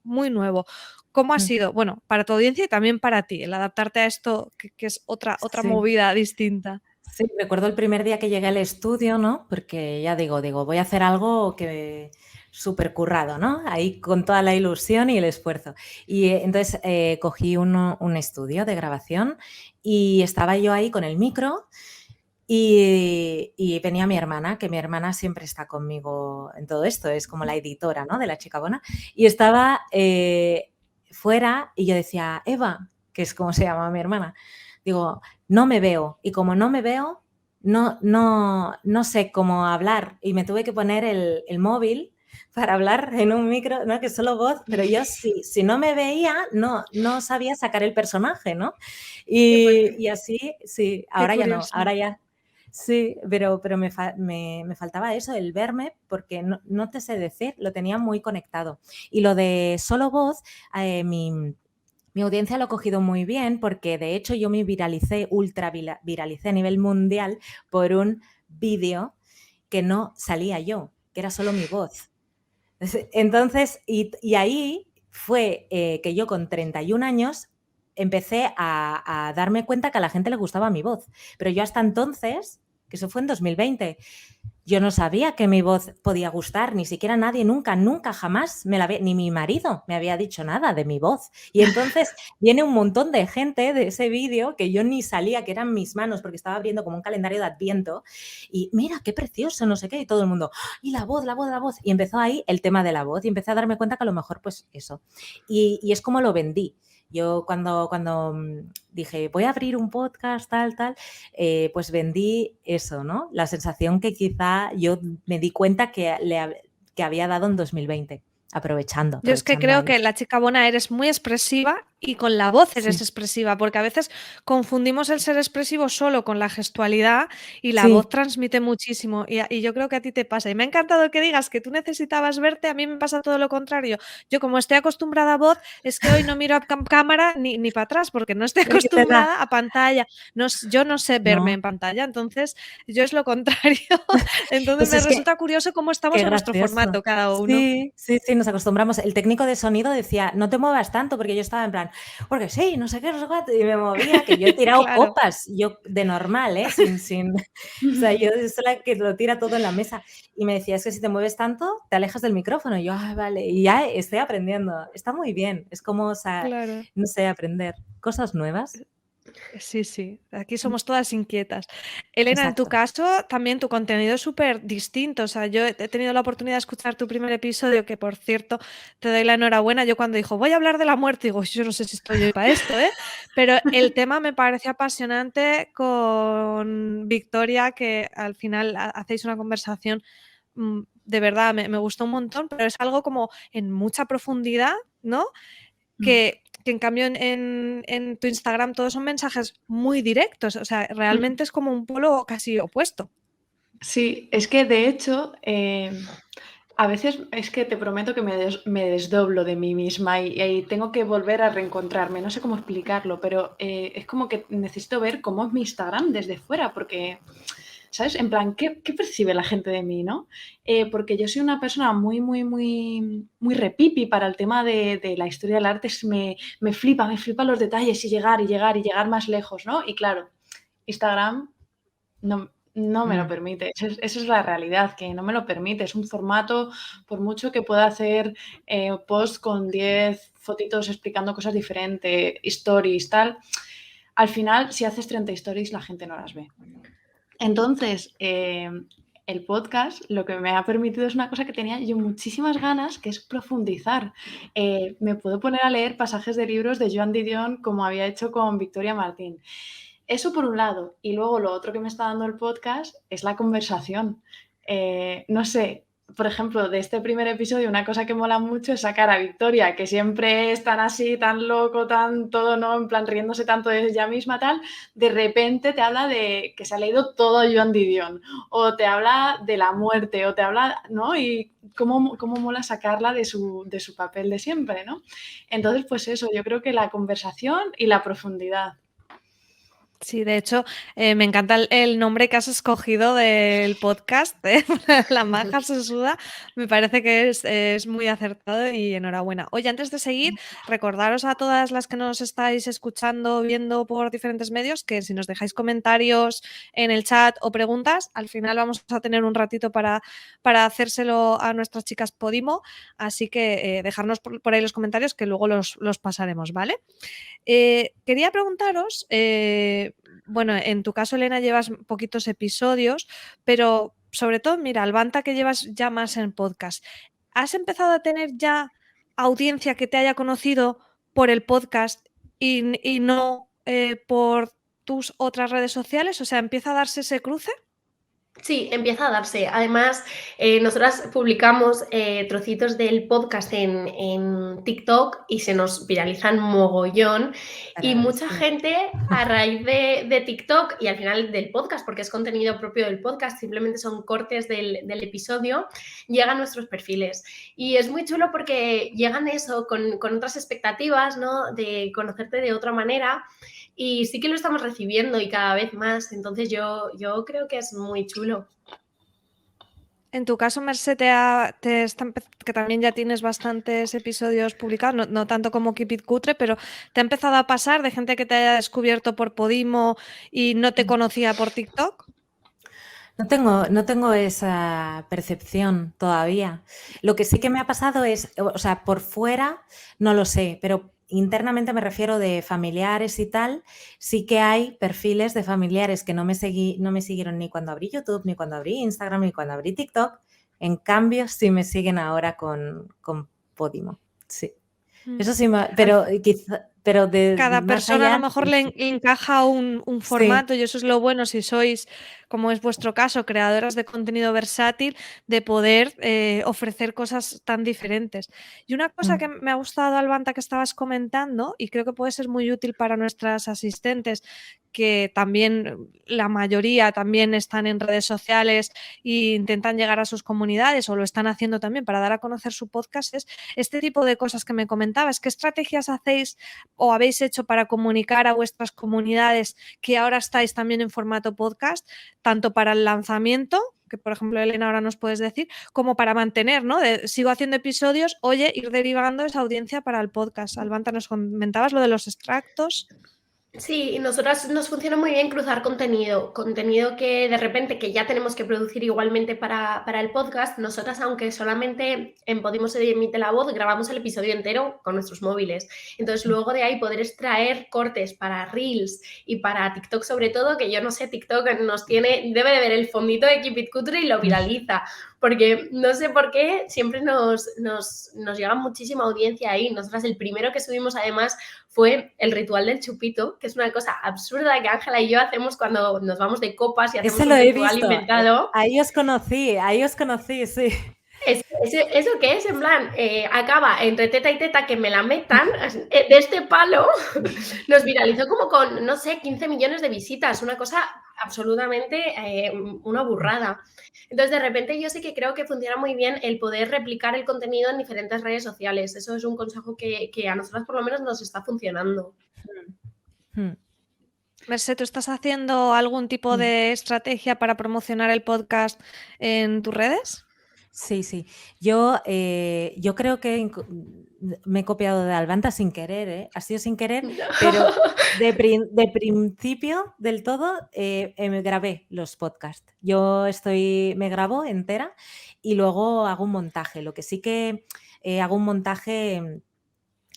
Speaker 1: muy nuevo. ¿Cómo ha sido? Bueno, para tu audiencia y también para ti, el adaptarte a esto que es otra movida distinta.
Speaker 4: Sí, recuerdo el primer día que llegué al estudio, ¿no? Porque ya digo, voy a hacer algo que súper currado, ¿no? Ahí con toda la ilusión y el esfuerzo. Y entonces cogí un estudio de grabación y estaba yo ahí con el micro y venía mi hermana, que mi hermana siempre está conmigo en todo esto, es como la editora, ¿no? De La Chica Bona. Y estaba fuera y yo decía, Eva, que es como se llama mi hermana, digo, no me veo. Y como no me veo, no sé cómo hablar. Y me tuve que poner el móvil para hablar en un micro, ¿no? Que es solo voz, pero yo si no me veía, no sabía sacar el personaje, ¿no? Y así, sí, ahora ya no, ahora ya. Sí, pero me faltaba eso, el verme, porque no te sé decir, lo tenía muy conectado. Y lo de solo voz, mi audiencia lo ha cogido muy bien porque, de hecho, yo me viralicé, ultra viralicé a nivel mundial por un vídeo que no salía yo, que era solo mi voz. Entonces, y ahí fue que yo con 31 años empecé a darme cuenta que a la gente le gustaba mi voz. Pero yo hasta entonces, que eso fue en 2020, yo no sabía que mi voz podía gustar, ni siquiera nadie, nunca, jamás ni mi marido me había dicho nada de mi voz. Y entonces viene un montón de gente de ese vídeo que yo ni salía, que eran mis manos, porque estaba abriendo como un calendario de Adviento, y mira, qué precioso, no sé qué, y todo el mundo, y la voz. Y empezó ahí el tema de la voz, y empecé a darme cuenta que a lo mejor, pues eso. Y es como lo vendí. Yo cuando dije, voy a abrir un podcast, pues vendí eso, ¿no? La sensación que quizá yo me di cuenta que había dado en 2020, aprovechando.
Speaker 1: Yo es que creo que La Chica Bona eres muy expresiva y con la voz eres
Speaker 4: Sí.
Speaker 1: expresiva, porque a veces confundimos el ser expresivo solo con la gestualidad y la voz
Speaker 4: Sí.
Speaker 1: transmite muchísimo. Y yo creo que a ti te pasa. Y me ha encantado que digas que tú necesitabas verte, a mí me pasa todo lo contrario. Yo como estoy acostumbrada a voz, es que hoy no miro a cámara ni para atrás, porque no estoy
Speaker 4: Es verdad.
Speaker 1: acostumbrada a pantalla. Yo no sé verme
Speaker 4: No.
Speaker 1: en pantalla, entonces yo es lo contrario. Entonces
Speaker 4: Pues
Speaker 1: me
Speaker 4: es que
Speaker 1: resulta curioso cómo estamos
Speaker 4: qué
Speaker 1: en nuestro
Speaker 4: gracioso.
Speaker 1: formato cada uno.
Speaker 4: Sí, sí, sí, nos acostumbramos. El técnico de sonido decía, no te muevas tanto, porque yo estaba en plan, porque sí, no sé qué, no sé cuánto, y me movía, que yo he tirado
Speaker 1: Claro.
Speaker 4: copas, yo de normal, sin, o sea, yo soy la que lo tira todo en la mesa. Y me decía, es que si te mueves tanto, te alejas del micrófono. Y yo, vale, y ya estoy aprendiendo. Está muy bien, es como, o sea,
Speaker 1: Claro.
Speaker 4: no sé, aprender cosas nuevas.
Speaker 1: Sí, sí, aquí somos todas inquietas. Elena, en tu
Speaker 4: Exacto.
Speaker 1: caso, también tu contenido es súper distinto. O sea, yo he tenido la oportunidad de escuchar tu primer episodio, que por cierto, te doy la enhorabuena. Yo cuando dijo, voy a hablar de la muerte, digo, yo no sé si estoy hoy para esto, ¿eh? Pero el tema me parece apasionante con Victoria, que al final hacéis una conversación, de verdad, me gustó un montón, pero es algo como en mucha profundidad, ¿no? Que en cambio en tu Instagram todos son mensajes muy directos, o sea, realmente es como un polo casi opuesto.
Speaker 3: Sí, es que de hecho, a veces es que te prometo que me desdoblo de mí misma y tengo que volver a reencontrarme. No sé cómo explicarlo, pero es como que necesito ver cómo es mi Instagram desde fuera, porque, ¿sabes? En plan, ¿qué percibe la gente de mí, no? Porque yo soy una persona muy, muy, muy, muy repipi para el tema de la historia del arte. Me flipa los detalles y llegar más lejos, ¿no? Y claro, Instagram no me lo permite. Esa es la realidad, que no me lo permite. Es un formato, por mucho que pueda hacer post con 10 fotitos explicando cosas diferentes, stories, tal, al final, si haces 30 stories, la gente no las ve. Entonces, el podcast lo que me ha permitido es una cosa que tenía yo muchísimas ganas, que es profundizar. Me puedo poner a leer pasajes de libros de Joan Didion como había hecho con Victoria Martín. Eso por un lado. Y luego lo otro que me está dando el podcast es la conversación. No sé, por ejemplo, de este primer episodio, una cosa que mola mucho es sacar a Victoria, que siempre es tan así, tan loco, tan todo, ¿no? En plan, riéndose tanto de ella misma, tal. De repente te habla de que se ha leído todo Joan Didion, o te habla de la muerte, o te habla, ¿no? Y cómo mola sacarla de su papel de siempre, ¿no? Entonces, pues eso, yo creo que la conversación y la profundidad.
Speaker 1: Sí, de hecho, me encanta el nombre que has escogido del podcast, La maja se suda, me parece que es muy acertado y enhorabuena. Oye, antes de seguir, recordaros a todas las que nos estáis escuchando, viendo por diferentes medios, que si nos dejáis comentarios en el chat o preguntas, al final vamos a tener un ratito para hacérselo a nuestras chicas Podimo, así que dejarnos por ahí los comentarios que luego los pasaremos, ¿vale? Quería preguntaros, bueno, en tu caso, Elena, llevas poquitos episodios, pero sobre todo, mira, Albanta, que llevas ya más en podcast, ¿has empezado a tener ya audiencia que te haya conocido por el podcast y no por tus otras redes sociales? O sea, ¿empieza a darse ese cruce?
Speaker 2: Sí, empieza a darse. Además, nosotras publicamos trocitos del podcast en TikTok y se nos viralizan mogollón. Y mucha
Speaker 4: Sí.
Speaker 2: gente a raíz de TikTok y al final del podcast, porque es contenido propio del podcast, simplemente son cortes del episodio, llegan a nuestros perfiles. Y es muy chulo porque llegan eso con otras expectativas, ¿no? De conocerte de otra manera. Y sí que lo estamos recibiendo y cada vez más. Entonces yo creo que es muy chulo.
Speaker 1: En tu caso, Mercé, que también ya tienes bastantes episodios publicados, no tanto como Keep It Cutre, pero ¿te ha empezado a pasar de gente que te haya descubierto por Podimo y no te conocía por TikTok?
Speaker 4: No tengo esa percepción todavía. Lo que sí que me ha pasado es, o sea, por fuera no lo sé, pero internamente me refiero de familiares y tal, sí que hay perfiles de familiares que no me siguieron ni cuando abrí YouTube, ni cuando abrí Instagram, ni cuando abrí TikTok. En cambio, sí me siguen ahora con Podimo. Sí. Eso sí, pero pero de
Speaker 1: Cada
Speaker 4: más
Speaker 1: persona a lo
Speaker 4: allá,
Speaker 1: mejor
Speaker 4: sí,
Speaker 1: le
Speaker 4: sí.
Speaker 1: encaja un
Speaker 4: Sí,
Speaker 1: formato y eso es lo bueno si sois, como es vuestro caso, creadoras de contenido versátil, de poder ofrecer cosas tan diferentes. Y una cosa que
Speaker 4: mm,
Speaker 1: me ha gustado, Albanta, que estabas comentando, y creo que puede ser muy útil para nuestras asistentes, que también la mayoría también están en redes sociales e intentan llegar a sus comunidades o lo están haciendo también para dar a conocer su podcast, es este tipo de cosas que me comentabas. ¿Qué estrategias hacéis o habéis hecho para comunicar a vuestras comunidades que ahora estáis también en formato podcast, tanto para el lanzamiento, que por ejemplo Elena ahora nos puedes decir, como para mantener, ¿no? Sigo haciendo episodios, oye, ir derivando esa audiencia para el podcast. Albanta, nos comentabas lo de los extractos.
Speaker 2: Sí, nosotras nos funciona muy bien cruzar contenido que de repente que ya tenemos que producir igualmente para el podcast. Nosotras, aunque solamente en Podimo se emite la voz, grabamos el episodio entero con nuestros móviles. Entonces, luego de ahí poder extraer cortes para Reels y para TikTok sobre todo, que yo no sé, TikTok debe de ver el fondito de Keep It Cutre y lo viraliza, porque no sé por qué siempre nos llega muchísima audiencia ahí. Nosotras el primero que subimos además fue el ritual del chupito, que es una cosa absurda que Ángela y yo hacemos cuando nos vamos de copas y hacemos
Speaker 4: ese
Speaker 2: un
Speaker 4: lo he
Speaker 2: ritual
Speaker 4: visto.
Speaker 2: inventado.
Speaker 4: Ahí os conocí, sí.
Speaker 2: ¿Eso qué es? En plan, acaba entre teta y teta que me la metan de este palo. Nos viralizó como con, no sé, 15 millones de visitas, una cosa absolutamente una burrada. Entonces, de repente, yo sí que creo que funciona muy bien el poder replicar el contenido en diferentes redes sociales. Eso es un consejo que a nosotras por lo menos nos está funcionando.
Speaker 4: Mm.
Speaker 1: Mercé, ¿tú estás haciendo algún tipo de estrategia para promocionar el podcast en tus redes?
Speaker 4: Sí, sí. Yo creo que me he copiado de Albanta sin querer, ¿eh? Ha sido sin querer, pero de principio del todo me grabé los podcasts. Me grabo entera y luego hago un montaje. Lo que sí que hago un montaje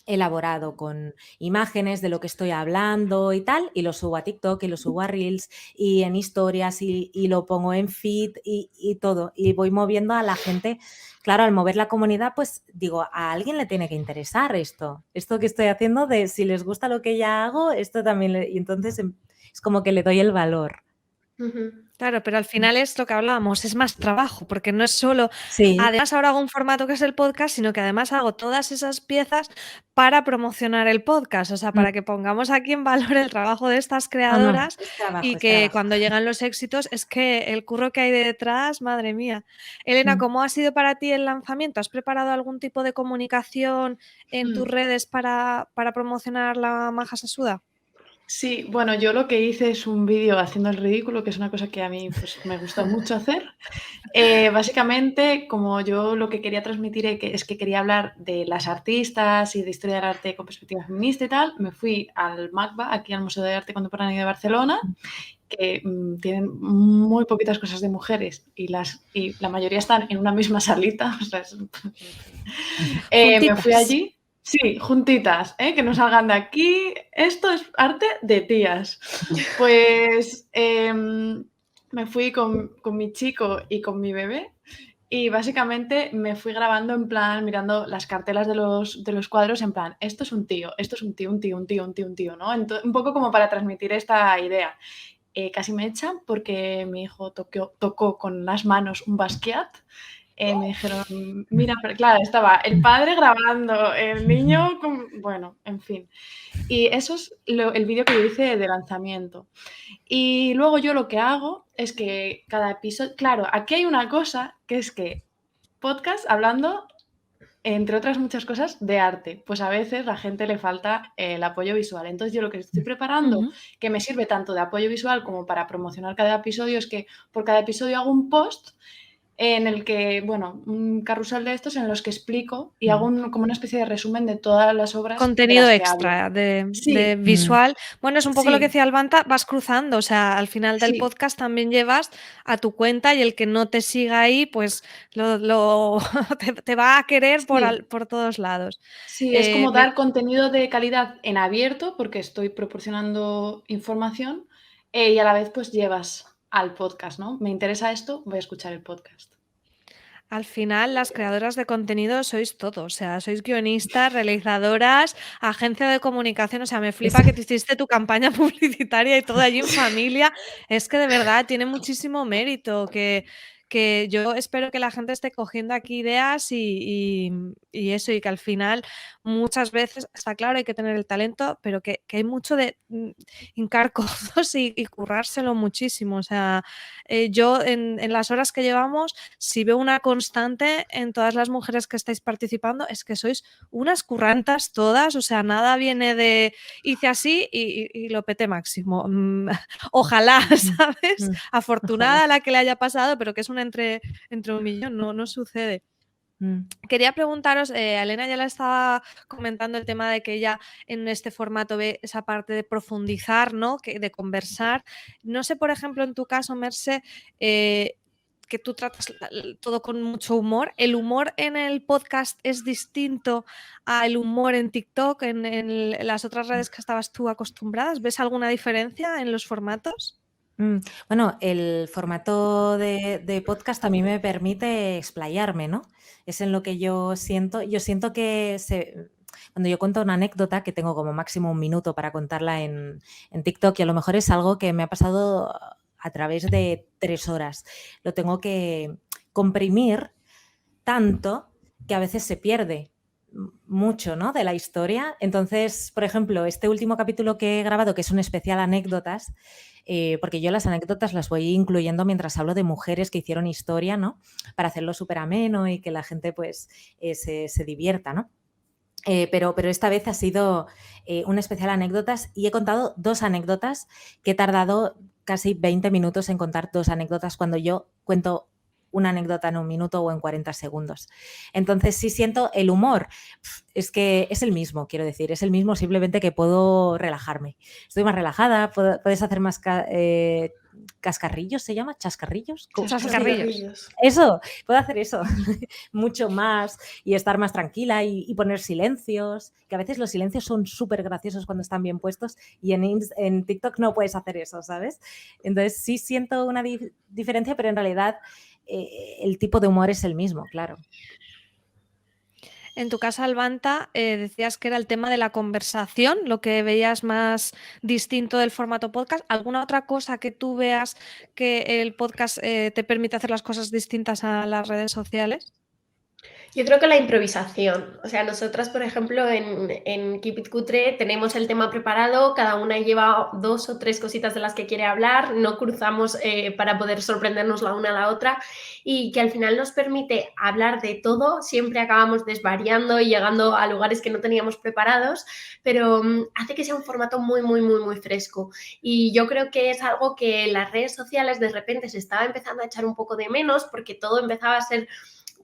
Speaker 4: elaborado con imágenes de lo que estoy hablando y tal, y lo subo a TikTok y lo subo a Reels y en historias y lo pongo en feed y todo. Y voy moviendo a la gente. Claro, al mover la comunidad, pues digo, a alguien le tiene que interesar esto. Esto que estoy haciendo, de si les gusta lo que ya hago, esto también. Y entonces es como que le doy el valor.
Speaker 1: Claro, pero al final es lo que hablábamos, es más trabajo, porque no es solo,
Speaker 4: Sí.
Speaker 1: además ahora hago un formato que es el podcast, sino que además hago todas esas piezas para promocionar el podcast, o sea, para que pongamos aquí en valor el trabajo de estas
Speaker 4: No, no,
Speaker 1: creadoras
Speaker 4: es trabajo,
Speaker 1: y
Speaker 4: es
Speaker 1: que
Speaker 4: trabajo.
Speaker 1: cuando llegan los éxitos es que el curro que hay detrás, madre mía. Elena, ¿cómo ha sido para ti el lanzamiento? ¿Has preparado algún tipo de comunicación en tus redes para promocionar la Maja Sasuda?
Speaker 3: Sí, bueno, yo lo que hice es un vídeo haciendo el ridículo, que es una cosa que a mí pues, me gusta mucho hacer. Básicamente, como yo lo que quería transmitir es que quería hablar de las artistas y de historia del arte con perspectiva feminista y tal, me fui al MACBA, aquí al Museo de Arte Contemporáneo de Barcelona, que tienen muy poquitas cosas de mujeres y la mayoría están en una misma salita. O sea, me fui allí. Sí, juntitas, que no salgan de aquí. Esto es arte de tías. Pues me fui con mi chico y con mi bebé y básicamente me fui grabando en plan, mirando las cartelas de los cuadros en plan, esto es un tío, esto es un tío, un tío, un tío, un tío, un tío, ¿no? Un poco como para transmitir esta idea. Casi me echan porque mi hijo tocó con las manos un Basquiat. Me dijeron, mira, pero claro, estaba el padre grabando, el niño, bueno, en fin. Y eso es el vídeo que yo hice de lanzamiento. Y luego yo lo que hago es que cada episodio, claro, aquí hay una cosa que es que podcast hablando, entre otras muchas cosas, de arte. Pues a veces la gente le falta el apoyo visual. Entonces yo lo que estoy preparando, que me sirve tanto de apoyo visual como para promocionar cada episodio, es que por cada episodio hago un post en el que, bueno, un carrusel de estos en los que explico y hago como una especie de resumen de todas las obras de
Speaker 1: Contenido
Speaker 3: las que hablo.
Speaker 1: extra de
Speaker 3: Sí,
Speaker 1: visual. Bueno, es un poco lo que
Speaker 3: sí,
Speaker 1: decía Albanta, vas cruzando, o sea, al final del
Speaker 3: sí,
Speaker 1: podcast también llevas a tu cuenta y el que no te siga ahí, pues te va a querer
Speaker 3: sí.
Speaker 1: por todos lados.
Speaker 3: Sí, es como
Speaker 1: Me
Speaker 3: dar contenido de calidad en abierto, porque estoy proporcionando información, y a la vez pues llevas al podcast, ¿no? Me interesa esto, voy a escuchar el podcast.
Speaker 1: Al final, las creadoras de contenido sois todo, o sea, sois guionistas, realizadoras, agencia de comunicación, o sea, me flipa que te hiciste tu campaña publicitaria y todo allí en familia. Es que de verdad tiene muchísimo mérito, que yo espero que la gente esté cogiendo aquí ideas y eso, y que al final muchas veces, está claro, hay que tener el talento, pero que hay mucho de hincar codos y currárselo muchísimo. O sea, yo en las horas que llevamos, si veo una constante en todas las mujeres que estáis participando, es que sois unas currantas todas, o sea, nada viene de hice así y lo peté máximo. Ojalá, ¿sabes? Afortunada la que le haya pasado, pero que es una entre un millón, no sucede. Quería preguntaros, a Elena ya la estaba comentando el tema de que ella en este formato ve esa parte de profundizar, ¿no? De conversar. No sé, por ejemplo, en tu caso, Merce, que tú tratas todo con mucho humor. ¿El humor en el podcast es distinto al humor en TikTok, en las otras redes que estabas tú acostumbradas? ¿Ves alguna diferencia en los formatos?
Speaker 4: Bueno, el formato de podcast a mí me permite explayarme, ¿no? Es en lo que yo siento. Yo siento que cuando yo cuento una anécdota, que tengo como máximo 1 minuto para contarla en TikTok, y a lo mejor es algo que me ha pasado a través de 3 horas. Lo tengo que comprimir tanto que a veces se pierde mucho, ¿no?, de la historia. Entonces, por ejemplo, este último capítulo que he grabado, que es un especial anécdotas, porque yo las anécdotas las voy incluyendo mientras hablo de mujeres que hicieron historia, ¿no?, para hacerlo súper ameno y que la gente pues se divierta, ¿no? Pero esta vez ha sido un especial anécdotas y he contado 2 anécdotas que he tardado casi 20 minutos en contar 2 anécdotas cuando yo cuento una anécdota en 1 minuto o en 40 segundos. Entonces sí siento el humor, es que es el mismo, quiero decir, es el mismo, simplemente que puedo relajarme. Estoy más relajada, puedes hacer más cascarrillos, ¿se llama? ¿Chascarrillos?
Speaker 1: Chascarrillos.
Speaker 4: Eso, puedo hacer eso mucho más y estar más tranquila y poner silencios, que a veces los silencios son súper graciosos cuando están bien puestos y en TikTok no puedes hacer eso, ¿sabes? Entonces sí siento una diferencia, pero en realidad el tipo de humor es el mismo, claro.
Speaker 1: En tu caso, Albanta, decías que era el tema de la conversación, lo que veías más distinto del formato podcast. ¿Alguna otra cosa que tú veas que el podcast te permite hacer las cosas distintas a las redes sociales?
Speaker 2: Yo creo que la improvisación. O sea, nosotras, por ejemplo, en Keep It Cutre tenemos el tema preparado, cada una lleva 2 o 3 cositas de las que quiere hablar, no cruzamos para poder sorprendernos la una a la otra y que al final nos permite hablar de todo, siempre acabamos desvariando y llegando a lugares que no teníamos preparados, pero hace que sea un formato muy, muy, muy, muy fresco. Y yo creo que es algo que las redes sociales de repente se estaba empezando a echar un poco de menos porque todo empezaba a ser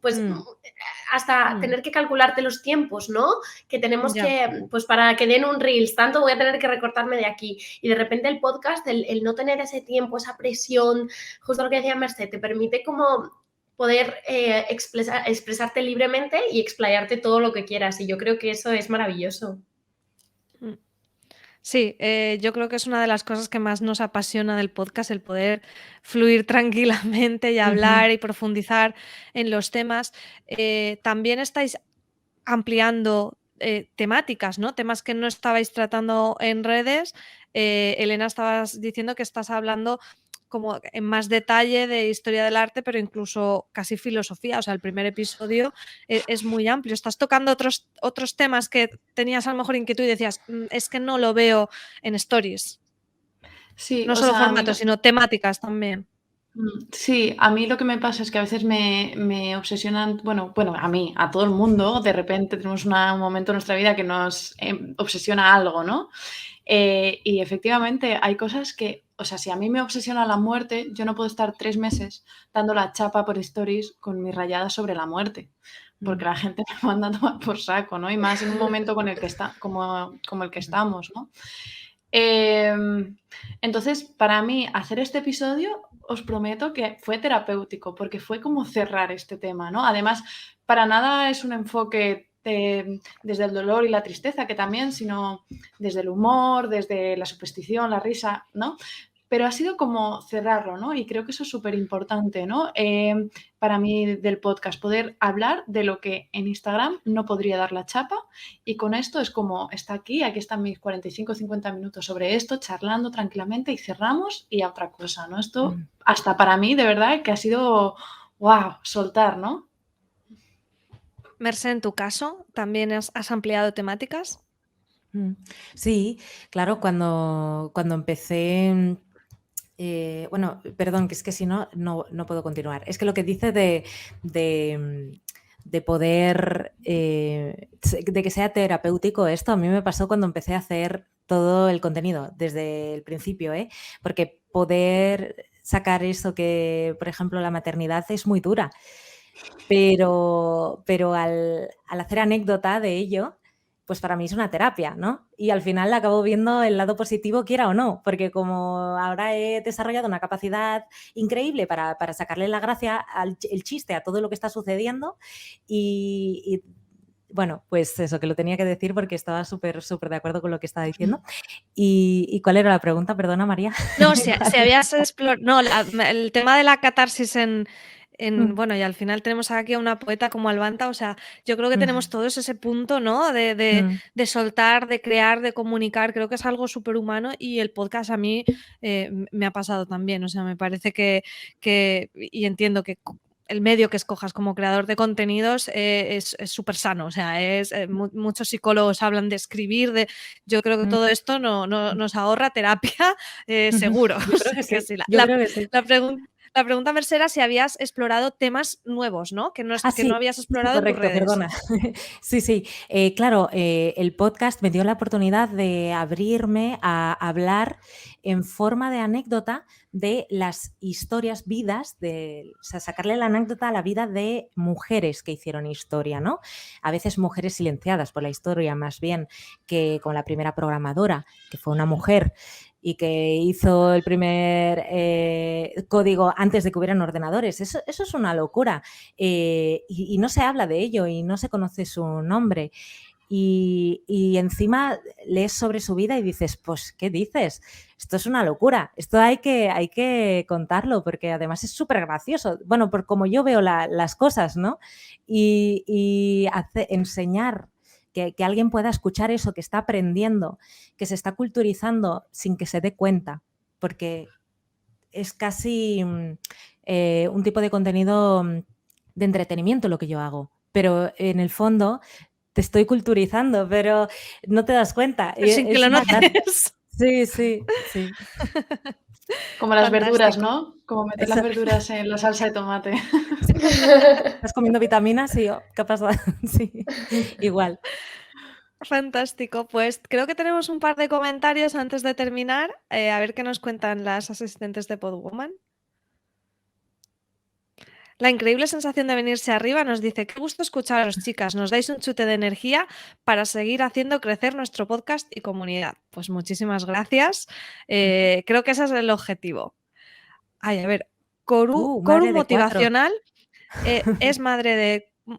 Speaker 2: pues hasta tener que calcularte los tiempos, ¿no? Que tenemos que, pues para que den un Reels, tanto voy a tener que recortarme de aquí. Y de repente el podcast, el no tener ese tiempo, esa presión, justo lo que decía Merced, te permite como poder expresarte libremente y explayarte todo lo que quieras. Y yo creo que eso es maravilloso.
Speaker 1: Sí, yo creo que es una de las cosas que más nos apasiona del podcast, el poder fluir tranquilamente y hablar y profundizar en los temas. También estáis ampliando temáticas, ¿no? Temas que no estabais tratando en redes. Elena, estabas diciendo que estás hablando como en más detalle de historia del arte, pero incluso casi filosofía. O sea, el primer episodio es muy amplio. Estás tocando otros temas que tenías a lo mejor inquietud y decías, es que no lo veo en stories.
Speaker 3: Sí,
Speaker 1: No solo formatos, sino temáticas también.
Speaker 3: Sí, a mí lo que me pasa es que a veces me obsesionan, bueno, a mí, a todo el mundo, de repente tenemos un momento en nuestra vida que nos obsesiona algo, ¿no? Y efectivamente hay cosas que, o sea, si a mí me obsesiona la muerte, yo no puedo estar 3 meses dando la chapa por stories con mis rayadas sobre la muerte, porque la gente me manda a tomar por saco, ¿no? Y más en un momento con el que como el que estamos, ¿no? Entonces, para mí, hacer este episodio, os prometo que fue terapéutico, porque fue como cerrar este tema, ¿no? Además, para nada es un enfoque desde el dolor y la tristeza, que también, sino desde el humor, desde la superstición, la risa, ¿no? pero ha sido como cerrarlo, ¿no? Y creo que eso es súper importante, ¿no? Para mí del podcast, poder hablar de lo que en Instagram no podría dar la chapa, y con esto es como, está aquí están mis 45 50 minutos sobre esto, charlando tranquilamente y cerramos y a otra cosa, ¿no? Esto hasta para mí, de verdad, que ha sido, wow, soltar, ¿no?
Speaker 1: Mercé, en tu caso, ¿también has ampliado temáticas?
Speaker 4: Sí, claro, cuando empecé, bueno, perdón, que es que si no, no puedo continuar. Es que lo que dice de poder, de que sea terapéutico esto, a mí me pasó cuando empecé a hacer todo el contenido desde el principio, porque poder sacar eso que, por ejemplo, la maternidad es muy dura, pero al hacer anécdota de ello, pues para mí es una terapia, ¿no? Y al final acabo viendo el lado positivo, quiera o no, porque como ahora he desarrollado una capacidad increíble para sacarle la gracia, el chiste a todo lo que está sucediendo y bueno, pues eso, que lo tenía que decir porque estaba súper de acuerdo con lo que estaba diciendo. ¿Y cuál era la pregunta? Perdona, María.
Speaker 1: No, si habías explorado... No, el tema de la catarsis bueno, y al final tenemos aquí a una poeta como Albanta, o sea, yo creo que tenemos todos ese punto, ¿no? De soltar, de crear, de comunicar, creo que es algo súper humano y el podcast a mí me ha pasado también, o sea, me parece y entiendo que el medio que escojas como creador de contenidos es súper sano, o sea, muchos psicólogos hablan de escribir, yo creo que todo esto nos ahorra terapia seguro.
Speaker 4: Yo creo que sí.
Speaker 1: Sí.
Speaker 4: Yo creo que sí.
Speaker 1: La pregunta, Mercè, era si habías explorado temas nuevos, ¿no? Que no
Speaker 4: sí,
Speaker 1: habías explorado
Speaker 4: correcto,
Speaker 1: en tus redes.
Speaker 4: Perdona. Sí. Claro, el podcast me dio la oportunidad de abrirme a hablar en forma de anécdota de las historias, vidas, o sea, sacarle la anécdota a la vida de mujeres que hicieron historia, ¿no? A veces mujeres silenciadas por la historia, más bien, que con la primera programadora, que fue una mujer y que hizo el primer código antes de que hubieran ordenadores. Eso es una locura. Y no se habla de ello y no se conoce su nombre. Y encima lees sobre su vida y dices, pues, ¿qué dices? Esto es una locura. Esto hay que contarlo porque además es súper gracioso. Bueno, por como yo veo las cosas, ¿no? Y enseñar que alguien pueda escuchar eso, que está aprendiendo, que se está culturizando sin que se dé cuenta, porque es casi un tipo de contenido de entretenimiento lo que yo hago, pero en el fondo te estoy culturizando, pero no te das cuenta.
Speaker 1: Pero sin que lo notes.
Speaker 4: Sí.
Speaker 3: Como las
Speaker 1: Fantástico.
Speaker 3: verduras, ¿no? Como meter las verduras en la salsa de tomate.
Speaker 4: Estás comiendo vitaminas y ¿qué ha pasado? Sí, igual.
Speaker 1: Fantástico, pues creo que tenemos un par de comentarios antes de terminar. A ver qué nos cuentan las asistentes de Podwoman. La increíble sensación de venirse arriba nos dice: qué gusto escucharos, chicas, nos dais un chute de energía para seguir haciendo crecer nuestro podcast y comunidad. Pues muchísimas gracias. Creo que ese es el objetivo. Ay, a ver, Coru motivacional es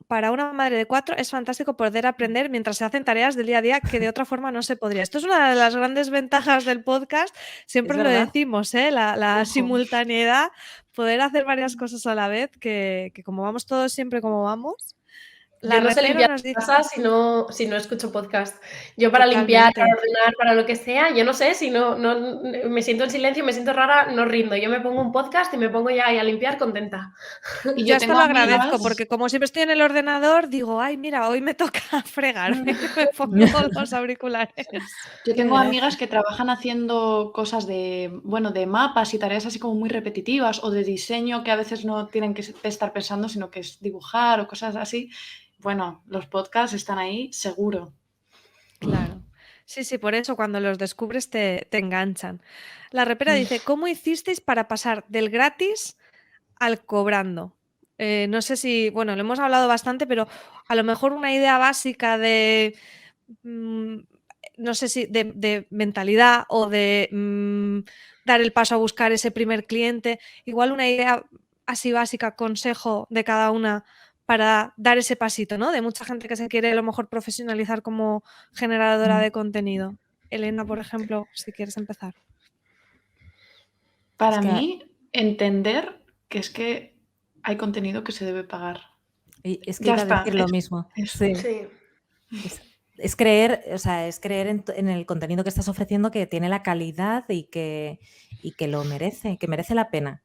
Speaker 1: para una madre de 4 es fantástico poder aprender mientras se hacen tareas del día a día que de otra forma no se podría. Esto es una de las grandes ventajas del podcast, siempre lo decimos, la simultaneidad, poder hacer varias cosas a la vez, que como vamos todos siempre como vamos.
Speaker 2: Yo no sé limpiar casa si no escucho podcast. Yo para limpiar, para ordenar, para lo que sea, yo no sé, si no me siento en silencio, me siento rara, no rindo. Yo me pongo un podcast y me pongo ya ahí a limpiar contenta.
Speaker 1: Y yo esto lo agradezco porque como siempre estoy en el ordenador, digo, ay, mira, hoy me toca fregar, me pongo los auriculares.
Speaker 3: Yo tengo amigas que trabajan haciendo cosas de mapas y tareas así como muy repetitivas o de diseño que a veces no tienen que estar pensando, sino que es dibujar o cosas así. Bueno, los podcasts están ahí seguro.
Speaker 1: Claro. Sí, por eso cuando los descubres te enganchan. La repera dice: ¿cómo hicisteis para pasar del gratis al cobrando? No sé si, bueno, lo hemos hablado bastante, pero a lo mejor una idea básica de, no sé si de mentalidad o de dar el paso a buscar ese primer cliente, igual una idea así básica, consejo de cada una para dar ese pasito, ¿no? De mucha gente que se quiere a lo mejor profesionalizar como generadora de contenido. Elena, por ejemplo, si quieres empezar.
Speaker 3: Para
Speaker 4: Es que
Speaker 3: mí, entender que es que hay contenido que se debe pagar.
Speaker 4: es que
Speaker 3: Ya
Speaker 4: iba a
Speaker 3: está,
Speaker 4: decir lo mismo.
Speaker 3: eso.
Speaker 4: Sí.
Speaker 2: Sí.
Speaker 4: Es creer, o sea, es creer en el contenido que estás ofreciendo, que tiene la calidad y que lo merece, que merece la pena.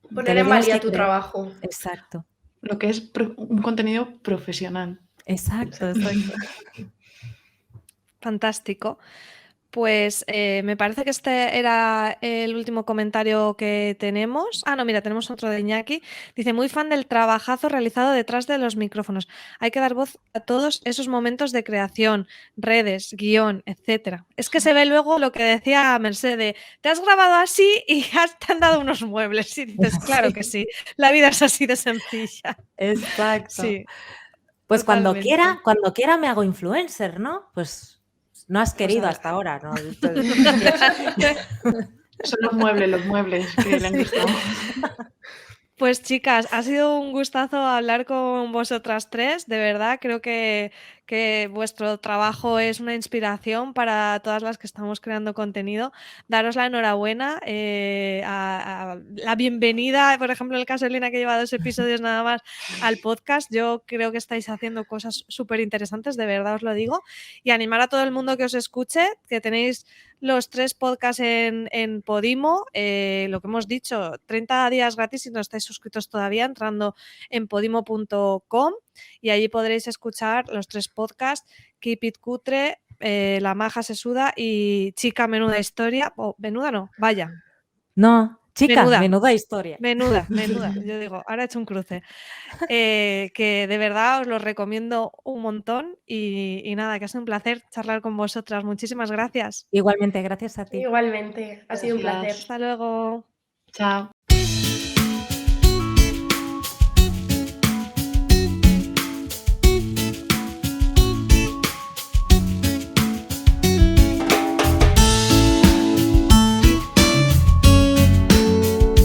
Speaker 2: Poner
Speaker 4: Te lo
Speaker 2: en
Speaker 4: tienes
Speaker 2: valía
Speaker 4: que
Speaker 2: tu
Speaker 4: creer.
Speaker 2: trabajo.
Speaker 4: Exacto,
Speaker 3: Lo que es un contenido profesional.
Speaker 4: exacto,
Speaker 2: Exacto.
Speaker 4: exacto.
Speaker 1: Fantástico. Pues me parece que este era el último comentario que tenemos. Ah, no, mira, tenemos otro de Iñaki. Dice, muy fan del trabajazo realizado detrás de los micrófonos. Hay que dar voz a todos esos momentos de creación, redes, guión, etcétera. Es que se ve luego lo que decía Mercedes, te has grabado así y te han dado unos muebles. Y dices, claro que sí, la vida es así de sencilla.
Speaker 4: Exacto.
Speaker 1: Sí,
Speaker 4: Pues cuando
Speaker 1: totalmente.
Speaker 4: quiera me hago influencer, ¿no? Pues no has querido
Speaker 2: a-
Speaker 4: hasta ahora, ¿no?
Speaker 3: Son los muebles que le han
Speaker 4: Sí.
Speaker 3: gustado.
Speaker 1: Pues chicas, ha sido un gustazo hablar con vosotras tres, de verdad, creo que vuestro trabajo es una inspiración para todas las que estamos creando contenido. Daros la enhorabuena, la bienvenida, por ejemplo, en el caso de Elena, que lleva 2 episodios nada más al podcast. Yo creo que estáis haciendo cosas súper interesantes, de verdad os lo digo, y animar a todo el mundo que os escuche, que tenéis los 3 podcasts en Podimo, lo que hemos dicho, 30 días gratis si no estáis suscritos todavía, entrando en podimo.com y allí podréis escuchar los 3 podcasts, Keep It Cutre, La Maja Sesuda y Chica Menuda Historia, o menuda no, vaya,
Speaker 4: No, chica,
Speaker 1: menuda.
Speaker 4: menuda historia.
Speaker 1: Menuda. Yo digo, ahora he hecho un cruce. Que de verdad os lo recomiendo un montón y nada, que ha sido un placer charlar con vosotras. Muchísimas gracias.
Speaker 4: Igualmente, gracias a ti.
Speaker 2: Igualmente, ha sido un placer.
Speaker 3: Gracias.
Speaker 1: Hasta luego.
Speaker 3: Chao.